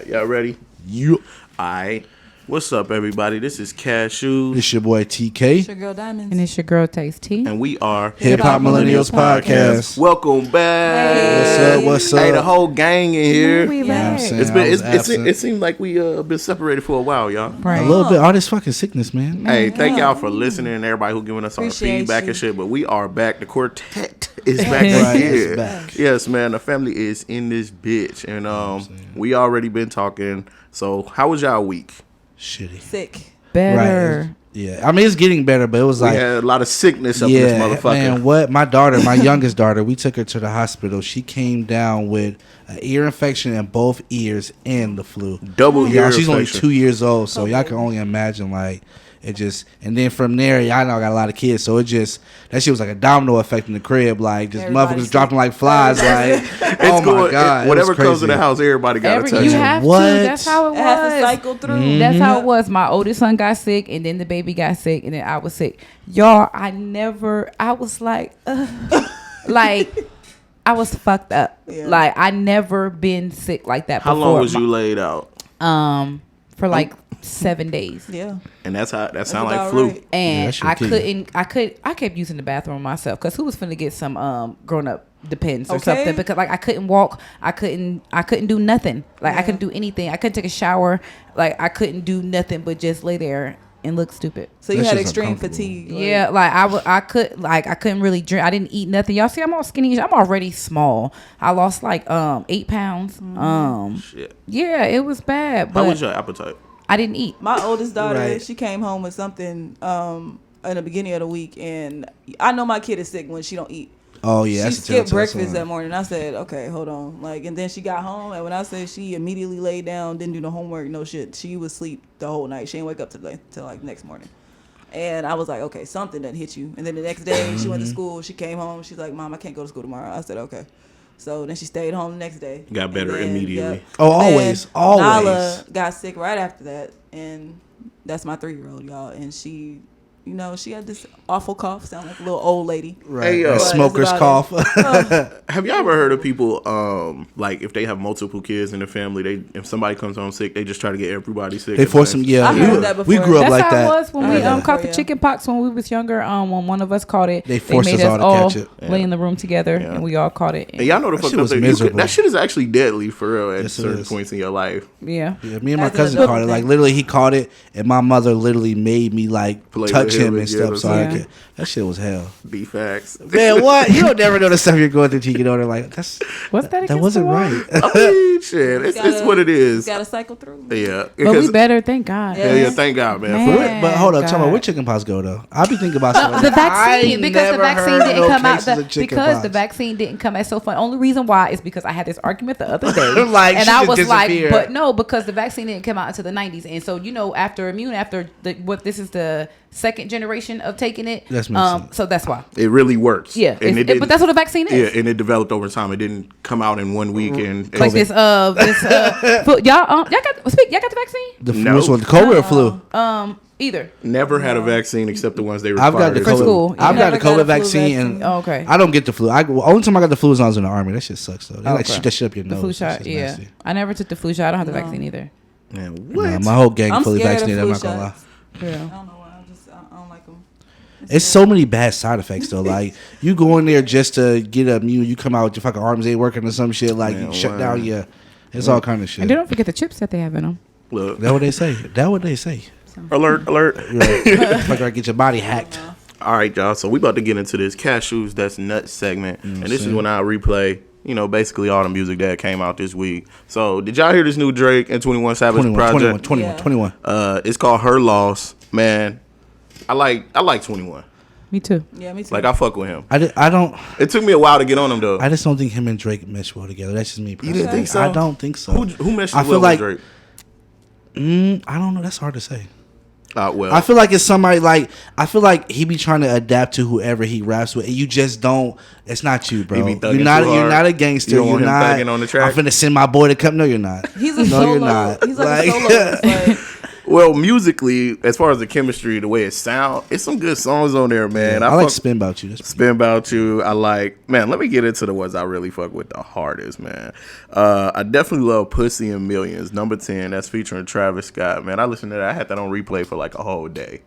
right, y'all ready? You. All right. What's up, everybody? This is Cashews. It's your boy TK. It's your girl Diamonds. And it's your girl Taste T. And we are HIPHOP Millennials Podcast. Welcome back. Hey. What's up? Hey, the whole gang in here. We Yeah, back. It seemed like we been separated for a while, y'all. Right. A little bit. All this fucking sickness, man. Hey, thank y'all for listening and everybody who giving us our Appreciate feedback you. and shit. But we are back. The quartet is back Right, again. it's back. Yes, man. The family is in this bitch, and we already been talking. So, how was y'all week? Shitty. Sick. Better. Right. Yeah. I mean, it's getting better, but it was We like. had a lot of sickness up in this motherfucker. Man, what? My daughter, my youngest daughter, we took her to the hospital. She came down with an ear infection in both ears and the flu. Double ear She's only infection. 2 years old, so y'all can only imagine, like, it just, and then from there, y'all know I got a lot of kids, so it just, that shit was like a domino effect in the crib, like, just Everybody's motherfuckers dropping like flies, like, oh my God. Whatever comes to crazy. the house, everybody got to touch You it. have What? to. That's how it was. It has to cycle through. Mm-hmm. That's how it was. My oldest son got sick, and then the baby got sick, and then I was sick. Y'all, I was like, like, I was fucked up. Yeah. Like, I never been sick like that How before. long was you laid out? For like 7 days. Yeah. And that sound like about flu. right. And that shit I kill you. I kept using the bathroom myself because who was finna get some grown up Depends or Okay. something, because like I couldn't walk, I couldn't do nothing, like I couldn't do anything, I couldn't take a shower, like I couldn't do nothing but just lay there and look stupid. So you That had shit's extreme uncomfortable. fatigue. Yeah, like I couldn't really drink. I didn't eat nothing. Y'all see, I'm all skinny. I'm already small. I lost like 8 pounds. Shit. Yeah, it was bad. But How was your appetite? I didn't eat. My oldest daughter, Right. she came home with something in the beginning of the week, and I know my kid is sick when she don't eat. Oh, yeah. She that's a skipped telltale breakfast sign. that morning. I said, okay, hold on. Like, and then she got home, and when I said she immediately laid down, didn't do no homework, no shit. She was asleep the whole night. She didn't wake up till like next morning. And I was like, okay, something done hit you. And then the next day, she went to school. She came home. She's like, Mom, I can't go to school tomorrow. I said, okay. So then she stayed home the next day. Got better And then, immediately. Oh, Then always. Nala got sick right after that, and that's my 3-year-old, y'all. And she, you know, she had this awful cough, sound like a little old lady. Right. Hey, A But smoker's that's cough. Have y'all ever heard of people like if they have multiple kids in the family, if somebody comes home sick, they just try to get everybody sick. They at force once? them. Yeah, I heard that we before. grew up That's like how that. it was when we Yeah. caught the Yeah. chicken pox when we was younger. When one of us caught it, They forced made us all to catch it. lay in the room together, Yeah. and we all caught it. And y'all know the That fucked shit up was thing. miserable. That shit is actually deadly for real at Yes, it certain is. points in your life. Yeah. Yeah, me and my As an cousin adult caught it. Like thing. literally, he caught it, and my mother literally made me like Play touch with him him and and stuff. give So him I some- could, that shit was hell. B facts. Man, what? You don't never know the stuff you're going through till you get older. Like What's that? that against wasn't the law? right. I mean, shit. It's what it is. Got to cycle through. Yeah. But we Because better, thank God. Yeah. yeah, thank God, man. Man. For real. Where- but hold up, God. tell me where chicken pox go though? I be thinking about stuff. The like that. vaccine, I because the never vaccine heard didn't no come out. cases of chicken Because pox. the vaccine didn't come out. So fun. Only reason why is because I had this argument the other day, Like, and she I just was like, disappeared. but no, because the vaccine didn't come out until the 90s, and so after this is the second generation of taking it. That's makes sense. So that's why. It really works. Yeah, And it but that's what a vaccine is. Yeah, and it developed over time. It didn't come out in 1 week and Like this y'all got the vaccine? The No. which one? The COVID or flu? Either. never had a vaccine except the ones they I've got required. the For COVID. school. I've You got the never got COVID a flu vaccine, vaccine? and Oh, okay. I don't get the flu. Only time I got the flu is when I was in the army. That shit sucks though. They like Okay. shoot that shit up your The nose. flu That shot, shit's yeah. nasty. I never took the flu shot. I don't have the vaccine either. Man, Nah, what? my whole gang I'm fully scared of vaccinated. I'm flu not gonna lie. shots. I Yeah. don't know why. I don't like them. It's so many bad side effects though. Like you go in there just to get immune, you come out with your fucking arms ain't working or some shit. Like Man, you shut wow. down your. It's all kind of shit. And don't forget the chips that they have in them. Look, That what they say. That what they say. alert. Like I get your body hacked. All right, y'all. So we about to get into this Cashews That's Nuts segment. And this is when I replay, basically all the music that came out this week. So did y'all hear this new Drake and 21 Savage 21, project? 21. It's called Her Loss. Man, I like 21. Me too. Yeah, me too. Like, I fuck with him. I don't. It took me a while to get on him, though. I just don't think him and Drake mesh well together. That's just me. You didn't think so? I don't think so. Who messed I with feel like Drake? I don't know. That's hard to say. Well, I feel like it's somebody like I feel like he be trying to adapt to whoever he raps with, and you just don't. It's not you, bro. He be thugging You're not. too You're hard. not a gangster. You don't You're want him not. thugging on the track? I'm finna send my boy to come. No, you're not. He's a no, solo. you're not. He's like a soloist. Like, Well, musically, as far as the chemistry, the way it sounds, it's some good songs on there, man. I like Spin About You. Spin About You. I like, man, let me get into the ones I really fuck with the hardest, man. I definitely love Pussy and Millions, number 10. That's featuring Travis Scott, man. I listened to that. I had that on replay for like a whole day.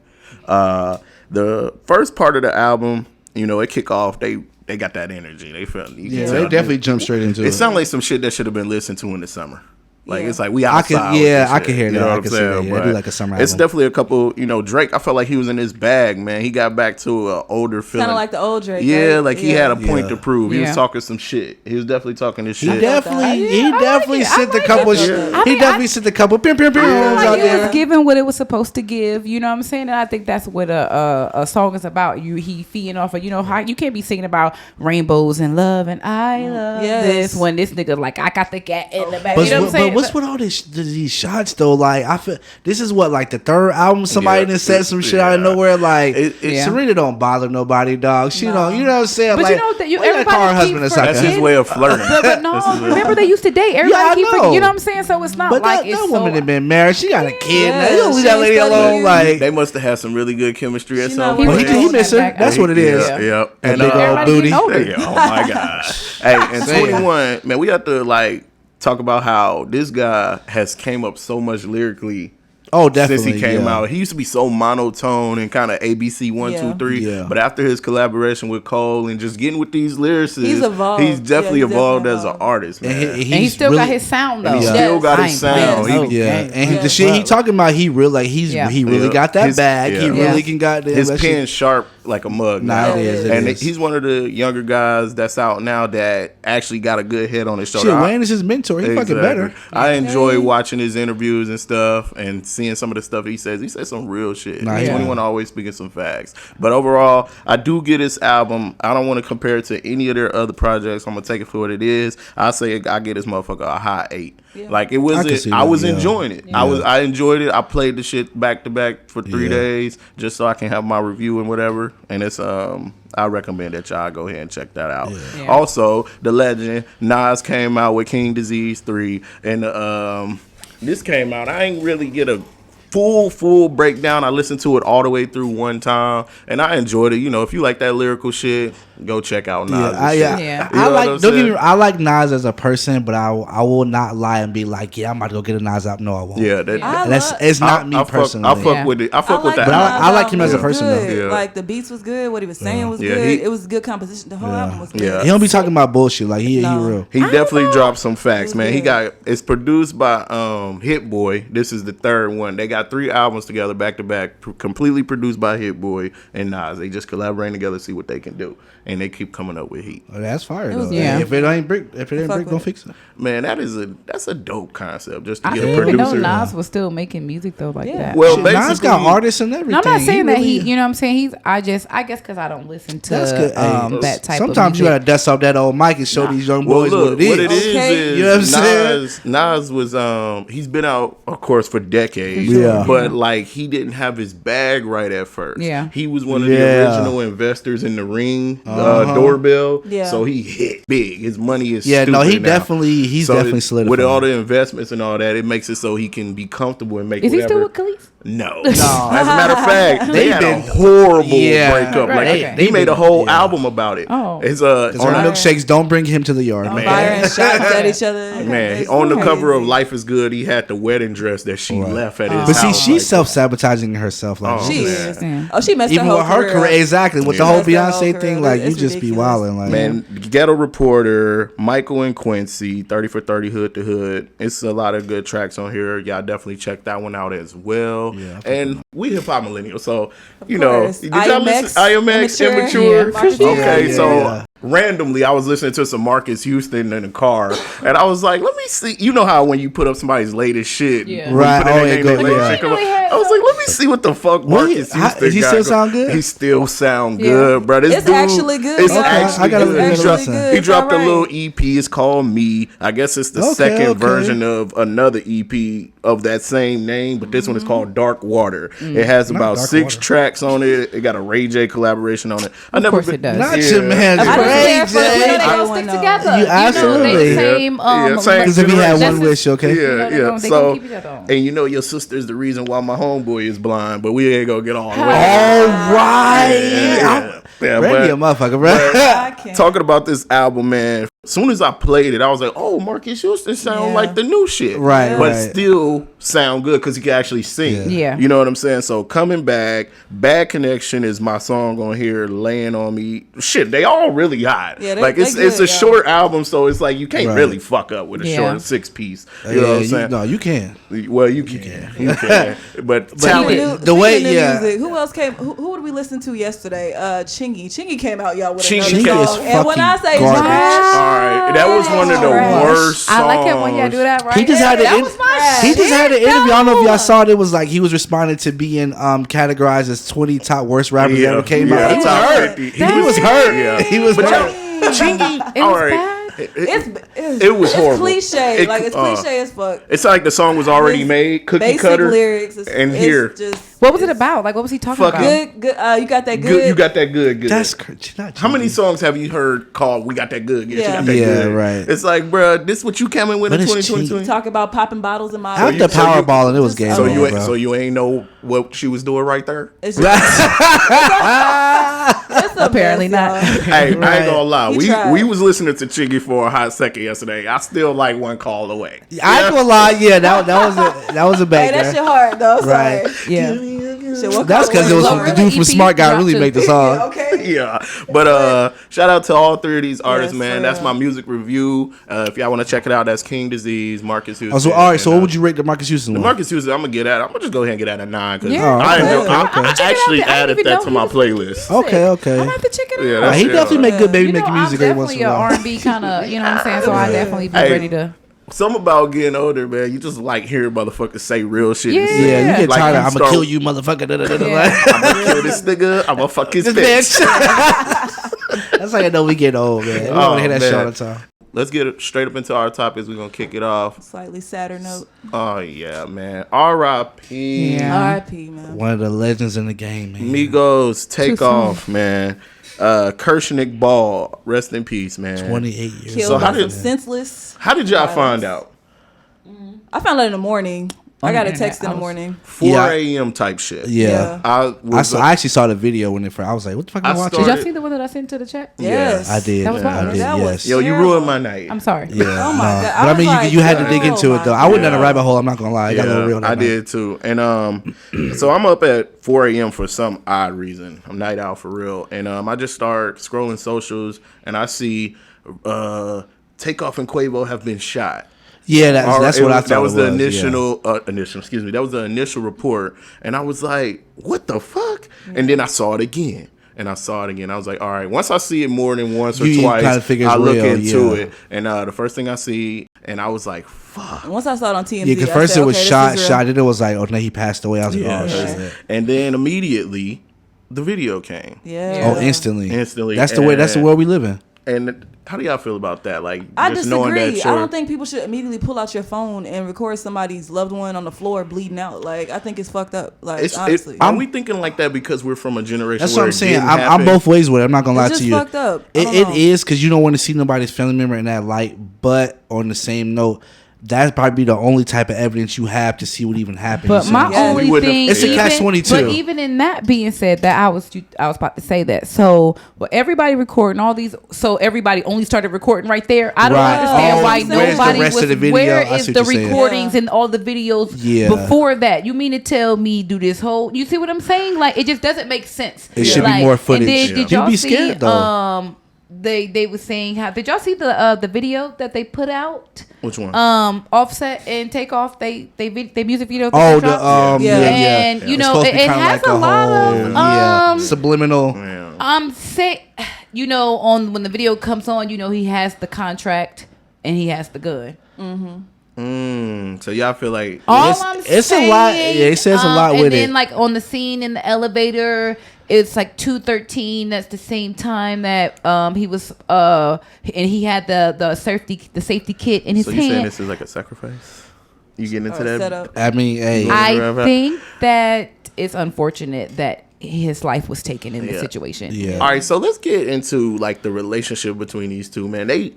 The first part of the album, you know, it kick off, they got that energy. They felt, they definitely jumped straight into it. It sounded like some shit that should have been listened to in the summer. Like, it's like we I outside. can hear that. You know I what can I'm see that. saying? Yeah, But it'd be like a summer it's album. definitely a couple, you know, Drake, I felt like he was in his bag, man. He got back to an older feeling. Kind of like the old Drake. Yeah, right? like he had a point to prove. He Yeah. was talking some shit. He was definitely talking this shit. He definitely like sent it. a couple. I He mean, definitely sent a couple. Pim pim pim. I feel out like it there. was giving what it was supposed to give. You know what I'm saying? And I think that's what a song is about. He feeding off of, you know, how you can't be singing about rainbows and love and I love this when this nigga like I got the cat in the back. But, You know what I'm saying? what's with all these shots though? Like I feel this is what like the third album somebody done said some shit out of nowhere. Like Serena don't bother nobody, dog. She don't. You know what I'm saying? But like, you know that you why that call her everybody husband a sucker? That's his way of flirting. But no, remember they used to date. Everybody I keep know. forgetting, you know what I'm saying? So it's not But like that it's woman so, had been married. She got a kid. Yeah, Now. You don't leave she that lady ain't studying alone. you. Like They must have had some really good chemistry at She some know point. what he miss her. That's what it is. Yeah. That And big old booty. oh my gosh. Hey, and 21, man, we have to like talk about how this guy has came up so much lyrically. Oh, definitely. Since he came out, he used to be so monotone and kind of ABC 1, 2, 3. Yeah. But after his collaboration with Cole and just getting with these lyricists, He's evolved. He's definitely Yeah, he's evolved definitely as an evolved. artist, man. And and he still got his sound though. And he Yes. still got I his ain't sound. playing. He- and the shit he talking about, he really like he really got that His- bag. He yeah. really can got his that pen shit. sharp like a mug. Nah, now. it is. And It is. he's one of the younger guys that's out now that actually got a good head on his shoulder. Shit, Wayne is his mentor. He fucking better. I enjoy watching his interviews and stuff and seeing some of the stuff he says. He says some real shit. Nah, He's yeah. 21 always speaking some facts. But overall, I do get his album. I don't want to compare it to any of their other projects. I'm gonna take it for what it is. I say I get this motherfucker a high 8. Yeah. Like it I can was, see I that, was yeah. enjoying it. Yeah. I enjoyed it. I played the shit back to back for 3 Yeah. days just so I can have my review and whatever. And it's I recommend that y'all go ahead and check that out. Yeah. Also, the legend Nas came out with King Disease 3, and this came out. I ain't really get a full breakdown. I listened to it all the way through one time, and I enjoyed it. You know, if you like that lyrical shit, go check out Nas. I You know like. what I'm Don't get me saying? wrong, I like Nas as a person, but I will not lie and be like, yeah, I'm about to go get a Nas album. No, I won't. Yeah, It's not me personally. I fuck with it. I fuck with that. But I like him as a It was person, good. though. Yeah. Like the beats was good. What he was saying was Yeah, good. It was good composition. The whole album was good. Yeah. He don't be talking about bullshit. Like he No. real. He definitely dropped some facts, man. He good. it's produced by Hit Boy. This is the third one. They got 3 albums together back to back, completely produced by Hit Boy and Nas. They just collaborating together, see what they can do, and they keep coming up with heat. Oh, that's fire though. was good. Yeah. If it ain't brick, Fuck don't with fix it. Man, that's a dope concept just to I get didn't a even know producer. Nas was still making music though like that. Well, Shit, Nas got basically- artists and everything. No, I'm not saying that really- you know what I'm saying? I guess because I don't listen to That's good. Hey, that type sometimes of you music. gotta dust off that old mic and show these young Well, boys look, what it is. Okay. is You know what I'm saying? Nas was he's been out, of course, for decades. Yeah. But like he didn't have his bag right at first. Yeah. He was one of Yeah. the original investors in the Ring doorbell. Yeah. So he hit big. His money is Yeah, no, stupid he now. definitely solidified. With all the investments and all that, it makes it so he can be comfortable and make Is he whatever. still with Khalees? No. As a matter of fact, they They've had been- a horrible Yeah. breakup. Right, Like okay. he made a whole album about it. Oh. It's Because on our the milkshakes don't bring him to the yard. Man. Firing shots at each other. Man, It's on the cover of crazy. Life is Good, he had the wedding dress that she left at his But see, house. she's Like, self-sabotaging herself. Like, Oh, She man. is. Yeah. Oh, she messed even her with whole her career, exactly. With the Yeah. whole Messed her whole Beyonce career thing, up. like It's you just be ridiculous. wilding. Like, Man, Ghetto Reporter, Michael and Quincy, 30 for 30, Hood to Hood. It's a lot of good tracks on here. Y'all definitely check that one out as well. Yeah, and we hip-hop millennials, so, you course. know. Did y'all listen? IMX, Immature? Yeah. Okay, Yeah, so yeah. randomly, I was listening to some Marcus Houston in the car, and I was like, let me see. You know how when you put up somebody's latest shit, Yeah. when you Right. put in Oh, their it name, go- their latest yeah. shit come up. I was like, let me see what the fuck What he- Marcus how- Houston does he got still go- sound good? He still sound Yeah. good, bro. This It's dude, actually good, It's y'all. actually I gotta good. really He dropped, listen. he It's dropped a alright. little EP. It's called Me. I guess it's the Okay, second okay. version of another EP of that same name, but this one is called Dark Water. It has about Dark 6 Water. tracks on it. It got a Ray J collaboration on it. I never course been, it does. Not your man. I Ray but you know they J. gonna stick together. You absolutely. They same. same. Because if you had one wish, okay. Yeah. They So, gonna keep each other on. and you know your sister's the reason why my homeboy is blind, but we ain't gonna get all the way. All right. Yeah, Randy a motherfucker, bro. I can't. talking about this album, man. As soon as I played it, I was like, "Oh, Marcus Houston sound like the new shit, Right, But right. still sound good because he can actually sing. Yeah. You know what I'm saying? So coming back, Bad Connection is my song on here. Laying on Me, shit, they all really hot. Yeah, like it's they a good, short album, so it's like you can't Right. really fuck up with a Yeah. short 6-piece. You know what I'm saying? No, you can. Well, you can. You can. But talent. The way- Speaking of yeah. music, who else came? Who did we listen to yesterday? Chingy came out, y'all, with Chingy another is song. And when I say garbage. trash, All right, that was one of the Trash. worst songs. I like it when y'all do that, right? He just had that an was my he just had an shit, interview. I don't know if though. y'all saw it. It was like he was responding to being categorized as 20 top worst rappers that ever came out. He was top hurt. 50. He was hurt. Yeah. He was hurt. Chingy, It all was right. bad. It was horrible. Cliche. It- Like it's cliche as fuck. It's like the song was already made, cookie Basic cutter, lyrics. and it's here. just, What was it about? Like, what was he talking Fuck about? it. Good. You got that good. good. You got that good. That's not How many songs have you heard called "We Got That Good"? Yes, Yeah. you got that Yeah, good. right. It's like, bruh, this what you coming with But in it's 2022. Talk about popping bottles in my. After Powerball, and it was game So over, bro. so you ain't know what she was doing right there. It's it's a Apparently mess, not. y'all. Hey, I ain't gonna lie. He We tried. we was listening to Chiggy for a hot second yesterday. I still like One Call Away. I ain't gonna lie, yeah, that was a Hey, banger. that shit hard though. Right. Sorry. Yeah. Shit, what That's because it was color the it? dude from EP Smart Guy really dropped made the too. song. Okay. Yeah, but shout out to all three of these artists, Yes, man. for That's real. my music review. If y'all want to check it out, that's King Disease, Marcus Houston. Oh, so all right. So and, what would you rate the Marcus Houston The one? Marcus Houston, I'm gonna just go ahead and get at a 9 because Yeah. I, okay. enjoy, I, Okay. I Check it out actually there. I added didn't even that know to he my was playlist. Okay, okay. I'm gonna have to check it out. Yeah, He definitely make good baby You know, making I'm music every once definitely in a a while. R&B kind of, you know what I'm saying? So I definitely be Hey. ready to. Something about getting older, man. You just like hearing motherfuckers say real shit. Yeah. Yeah, you get Like, tired you of I'm start- gonna kill you, motherfucker. Yeah. I'm gonna kill this nigga. I'm gonna fuck his This bitch. bitch. That's how you know we get old, man. We don't want to hear that shit all man. the time. Let's get straight up into our topics. We're gonna kick it off. Slightly sadder note. Oh yeah, man. R.I.P. Yeah. R.I.P. Man. One of the legends in the game, man. Migos, take Too off, man. Kershnick Ball, rest in peace, man. 28 years. Killed So how by did- some senseless. How did y'all violence. find out? I found out in the morning. I got a internet, text in I the was- morning. 4 Yeah. a.m. type shit. Yeah. I actually saw the video when it first. I was like, what the fuck am I I watching? Did y'all started- see the one that I sent to the chat? Yes. I did. That was wild. I did, That yes. was- Yo, you Terrible. ruined my night. I'm sorry. Yeah. Oh my no. God. But I was mean, like, you had to dig oh into it, though. my I went down a God. rabbit hole. I'm not going to lie. I got a little real. I did too. And so I'm up at 4 a.m. for some odd reason. I'm night out for real. And I just start scrolling socials and I see Takeoff and Quavo have been shot. Yeah, that's what I thought. That was it the yeah. initial. Excuse me. That was the initial report, and I was like, "What the fuck?" And then I saw it again, and I saw it again. I was like, "All right." Once I see it more than once or You twice, kinda figure I it's look real, into yeah. it, and the first thing I see, and I was like, "Fuck." Once I saw it on TMZ, Yeah, because I first said, it was okay, this shot, is real. shot. Then it was like, oh, no, he passed away. I was like, oh, Yeah. shit. And then immediately, the video came. Yeah. Oh, instantly. Instantly. That's the way. That's the world we live in. And how do y'all feel about that? Like, I just knowing that disagree. I you're- don't think people should immediately pull out your phone and record somebody's loved one on the floor bleeding out. Like, I think it's fucked up. Like, honestly. Are we thinking like that because we're from a generation That's where what I'm it saying. didn't I'm happen? both ways with it. I'm not gonna lie It's to just you. fucked up. I It don't know. is because you don't want to see nobody's family member in that light. But on the same note, that's probably the only type of evidence you have to see what even happened. But You my see? Yes. only We wouldn't thing, have- It's a catch-22. But even in that being said, that I was about to say that. So, well, everybody recording all these. So everybody only started recording right there. I don't Right. understand Oh, why where's the nobody rest was. of the video? Where I is see the what you're saying. recordings and all the videos Yeah. before that? You mean to tell me do this whole? You see what I'm saying? Like it just doesn't make sense. It should be Like, more footage. And then, Yeah. did You'd y'all be see? scared, though. They were saying how did y'all see the video that they put out? Which one? Offset and Takeoff they music video. that Oh, they the dropped. Yeah. And you It's know supposed it, to be it kinda has like a lot whole, of subliminal. Yeah. say you know on when the video comes on, you know he has the contract and he has the gun. So y'all feel like All It's- I'm it's a saying, lot- yeah, it says a lot with and then it. like on the scene in the elevator, it's like 2:13. That's the same time that he was and he had the safety kit in his so you saying hand. this is like a sacrifice? You getting into Or that? set up. I mean, hey, Yeah. I think that it's unfortunate that his life was taken in this situation. Yeah. All right, so let's get into like the relationship between these two, man. Quavo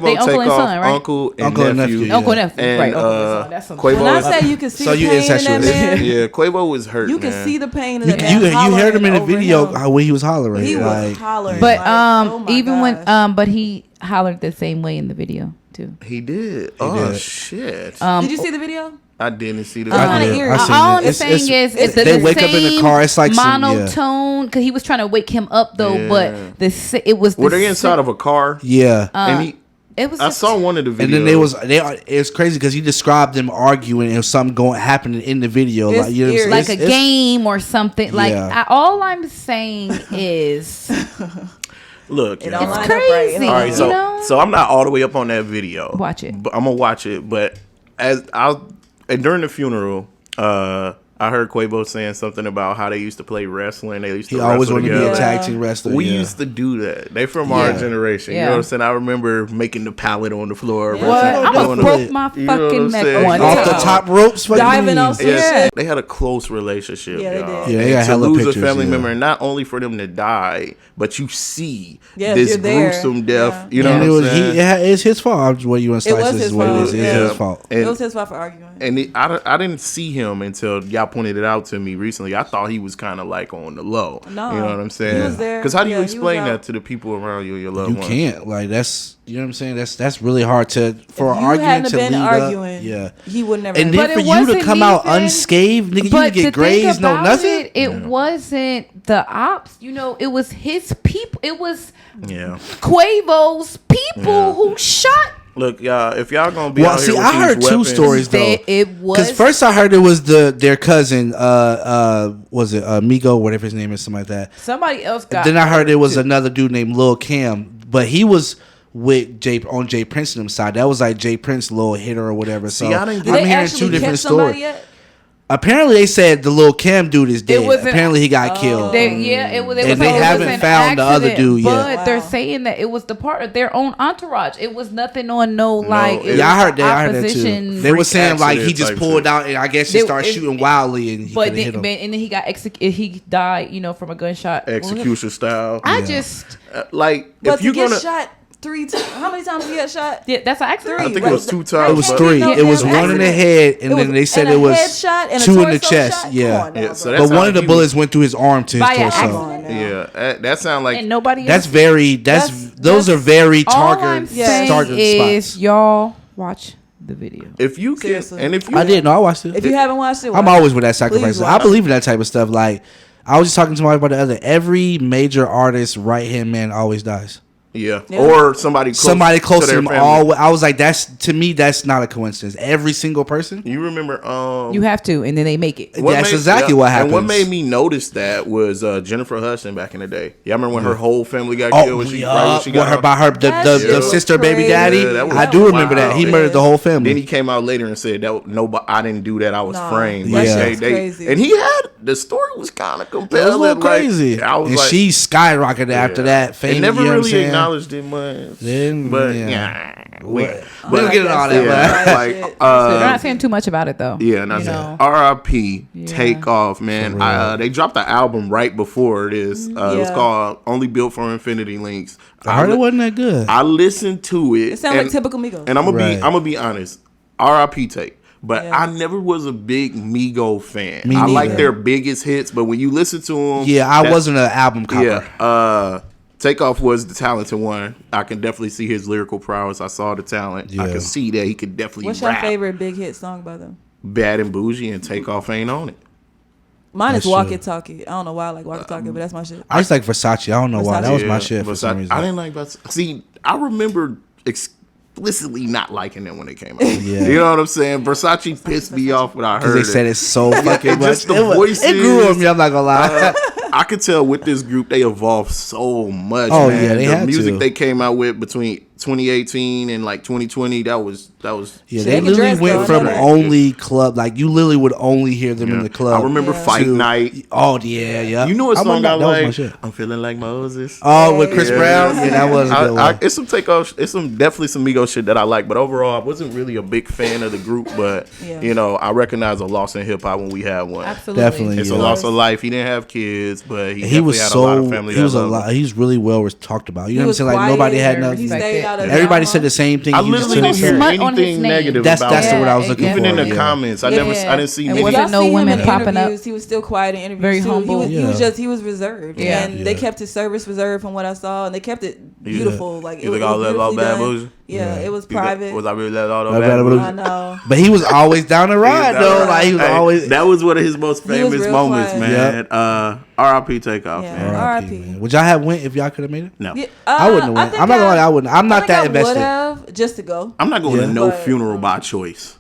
They uncle and Takeoff, son, right? uncle and Uncle and nephew. nephew, Uncle and nephew, And, right? Uncle and son. That's some Quavo When I is- say you can see So the you pain in that incestuous. man, Yeah, Quavo was hurt. you can man. see the pain in You, that man. you heard him in the hollering video over him. how when he was hollering. He like, was hollering. But like, oh my even gosh. but he hollered the same way in the video too. He did. did. Shit. Did you see the video? I didn't see the I'm video. kinda eerie. I seen All it. I'm saying is they wake up in the car. It's like monotone because he was trying to wake him up though, Yeah. but it was. Were they inside of a car? Yeah. And It was. I saw one of the videos. And then it's crazy because he described them arguing and something happening in the video. It's Like, you know what I'm eerie. saying? like a game or something. Like Yeah. all I'm saying is Look, It yeah. don't it's line up right. crazy. All right, you so know? so I'm not all the way up on that video. Watch it. But I'm gonna watch it. But during the funeral, I heard Quavo saying something about how they used to play wrestling. They used to He always wrestle wanted to be together. a tag team wrestler. We yeah. used to do that. They from our Yeah. generation. You Yeah. know what I'm saying? I remember making the pallet on the floor. Yeah. What? versus I doing almost the- broke my You know what fucking I'm neck saying? one off the time. top ropes. What Diving do you mean? off the- Yes, Yeah. they had a close relationship. Yeah, they y'all. did. Yeah, they And got to hella lose pictures, a family yeah. member, and not only for them to die, but you see Yes, this you're there. gruesome death. Yeah. You know And what it I'm was saying? it's his fault. What you want to It slice was this his is what it fault, is. yeah. It's his fault. It was his fault for arguing. And I didn't see him until y'all pointed it out to me recently. I thought he was kind of like on the low. No. You know what I'm saying? He was there. Because how do you Yeah, he was explain out. that to the people around you, your loved You ones? can't. Like, that's, you know what I'm saying? That's really hard to, for If an you argument hadn't to been lead arguing, up. Yeah. he would never. And But then it for you to wasn't come out even- unscathed, nigga, you But could get the thing grazed, no about nothing. It wasn't the ops. You know, it was his people. It was Yeah. Quavo's people Yeah. who shot. Look, y'all, if y'all gonna be Well, out see, here with I these heard two weapons- stories though. It was Because first I heard it was their cousin, was it Migo, whatever his name is, something like that. somebody else got. Then I heard it was another dude named Lil Cam, but he was with Jay Prince and them side. That was like Jay Prince, little hitter or whatever. See, So I didn't Did get- I'm they hearing actually two different catch somebody stories. yet? Apparently, they said the Lil Cam dude is dead. wasn't- Apparently, he got killed. It was And like, they it was haven't an found the other accident, dude yet. But Wow. they're saying that it was the part of their own entourage. It was nothing on no like. it- Yeah, I heard that. I heard that too. opposition. They were Freak saying like he accident just type pulled shit. out and I guess he They- started it- shooting wildly and he But couldn't hit then, him. and then he got he died, you know, from a gunshot. execution style. I Yeah. just Like, But if you're to get gonna, shot 3 times, how many times did he get shot? yeah, that's an accident. I Three. think it was 2 times. It was but- 3. No, It was no, one in the accident. head, and It then was- they said and it a was headshot and a 2 in the torso chest. shot? Yeah, Come on now, Yeah, so bro. that's but how one of the he bullets went through his arm to By his an torso. accident. Yeah, that sound like And nobody. That's else- very. those are very all I'm target saying target is spots. y'all watch the video. if you can, Seriously. and if you I didn't know. I watched it. If you haven't watched it, I'm watch always it. with that sacrifice. Please I watch believe in that type of stuff. Like I was just talking to somebody about the other. Every major artist, right hand man, always dies. yeah, Yeah. or somebody Somebody close to their them. family. All I was like, that's to me, that's not a coincidence. Every single person. You remember? You have to, and then they make it. That's exactly what And what happens. made me notice that was Jennifer Hudson back in the day. Yeah, I remember when her whole family got Oh, killed. When she, yeah. right when she got her out. by her the That shit was sister baby crazy. daddy. Yeah, that was I do remember wild. that he murdered the whole family. Then he came out later and said that nobody, I didn't do that. I was Nah, framed. that Like, shit's crazy. and he had the story was kind of It was a compelling. little like, crazy. I was And like, she skyrocketed after that. They Fame, never you know what I'm really saying? acknowledged it much. Then, But yeah. yeah, We but don't get into all that, yeah, man. like Shit. They're not saying too much about it though. yeah, and I you said know. R.I.P. Yeah. Takeoff, man. They dropped the album right before this. It was Yeah. called Only Built for Infinity Links. I heard it wasn't that good. I listened to it. It sounds like typical Migos. And I'm Right. gonna be honest. R.I.P. Take. But Yeah. I never was a big Migo fan. Me I like neither. their biggest hits, but when you listen to them, Yeah, I wasn't an album copper. Yeah, Takeoff was the talented one. I can definitely see his lyrical prowess. I saw the talent. I Yeah. can see that he could definitely What's your rap. favorite big hit song by them? Bad and Bougie and Takeoff ain't on it. Mine That's is Walk true. It Talkie. I don't know why I like Walk It Talkie, but that's my shit. I just like Versace. I don't know why. That was my Yeah, shit for but some reason. I didn't like Versace. See, I remember explicitly not liking them when they came out. Yeah. You know what I'm saying? Versace pissed me off when I heard Because they it. said it's so fucking and much. just the It grew on voices. me. I'm not gonna lie. I could tell with this group they evolved so much. Oh, man. yeah, they the had music to. they came out with between 2018 and like 2020, that was yeah. They literally went from only club, like you literally would only hear them in the club. I remember Fight Night. Oh yeah. You know what song I like? I'm feeling like Moses. Oh, with Chris Brown. Yeah, that was a good one. It's some Takeoff. It's definitely some Migos shit that I like, but overall, I wasn't really a big fan of the group. But you know, I recognize a loss in hip hop when we had one. Absolutely, definitely. It's a loss of life. He didn't have kids, but he was had so. A lot of family. He was a lot. He's really well talked about. You know what I'm saying? Like nobody had nothing. Everybody said the same thing. I literally didn't hear anything negative about him. That's the word I was looking for. Even in the comments, I didn't see. And wasn't no women popping up. He was still quiet in interviews. Very humble. He was reserved. And they kept his service reserved from what I saw, and they kept it beautiful. Like it was all bad bougie. Yeah, it was private. Was I really let all that bad bougie? I know. But he was always down the ride though. Like he was always. That was one of his most famous moments, man. R.I.P Takeoff. R.I.P. Would y'all have went if y'all could have made it? No, I wouldn't have went. I'm not gonna lie, I wouldn't. I'm not that invested. I would have just to go. I'm not going to no funeral by choice.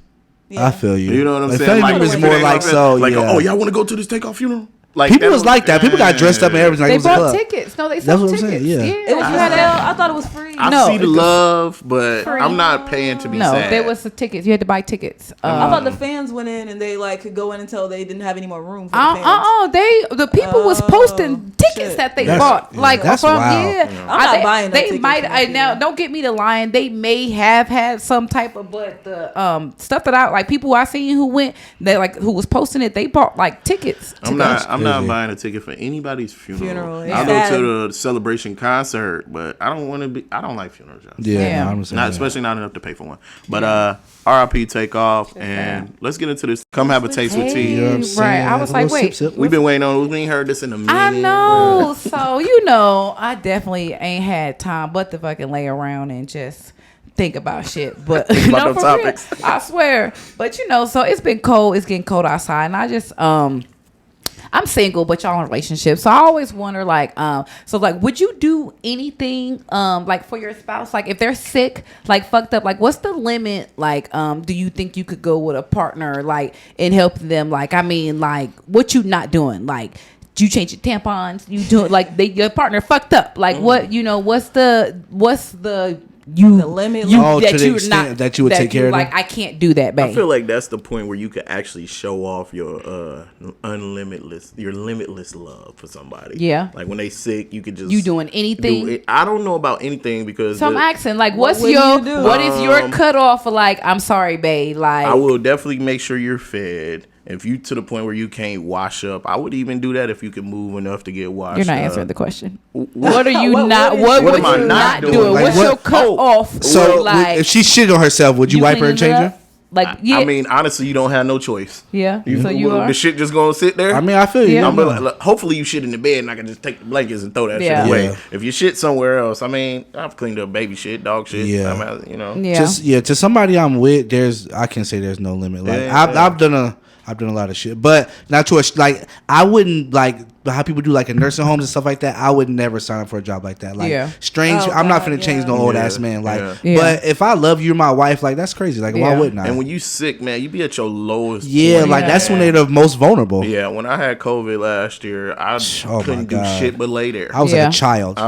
I feel you. You know what I'm saying? Family members more like so. Like, oh, y'all want to go to this Takeoff funeral? Like people was like that. People got dressed up and everything. They bought tickets. No, they sold tickets. Saying, yeah. It was I thought it was free. I see the love, but I'm not paying to be sad. No, there was some tickets. You had to buy tickets. I thought the fans went in and they like could go in until they didn't have any more room for the fans. The people was posting tickets that they bought. Like that's from I'm not buying no tickets. They might now. Don't get me to lying. They may have had some type of, but the stuff that I like people I seen who went, they like who was posting it. They bought like tickets. I'm not buying a ticket for anybody's funeral. I'll go to the celebration concert, but I don't want to be. I don't like funerals. Yeah. Not especially not enough to pay for one. But R.I.P Takeoff, and let's get into this. Come have a taste with tea. You know right. I was like, wait. We've been waiting on. We ain't heard this in a minute. I know. So you know, I definitely ain't had time but to fucking lay around and just think about shit. But no, for topics. Real, I swear. But you know, so it's been cold. It's getting cold outside, and I just I'm single, but y'all in relationships. So I always wonder, like, so like, would you do anything, like for your spouse? Like if they're sick, like fucked up, like what's the limit? Like, do you think you could go with a partner, like, and help them? Like, I mean, like, what you not doing? Like, do you change your tampons? You do it like your partner fucked up? Like what, you know, what's the limit that you would take care of them? Like I can't do that, babe. I feel like that's the point where you could actually show off your limitless love for somebody. Yeah, like when they sick, you could just doing anything. I don't know about anything because I'm asking like, what is your cutoff for like? I'm sorry, babe. Like I will definitely make sure you're fed. If you to the point where you can't wash up, I would even do that if you can move enough to get washed. You're not answering the question. What are you not? What would you not doing? Like, what's your cut off? So like, if she shit on herself, would you wipe her and change her? Like, yeah. I mean, honestly, you don't have no choice. Yeah. So you are. The shit just gonna sit there. I mean, I feel you. Yeah. Like, hopefully, you shit in the bed, and I can just take the blankets and throw that shit away. Yeah. If you shit somewhere else, I mean, I've cleaned up baby shit, dog shit. Yeah. You know. Yeah. To somebody I'm with, I can say there's no limit. Like I've done a lot of shit, but not to like I wouldn't like how people do like in nursing homes and stuff like that. I would never sign up for a job like that. Like strange. I'm not finna change no old ass man. Like, but if I love you, my wife, like that's crazy. Like, why wouldn't I? And when you sick, man, you be at your lowest. Yeah, point. Like that's when they're the most vulnerable. Yeah, when I had COVID last year, I couldn't do shit but lay there. I was like a child.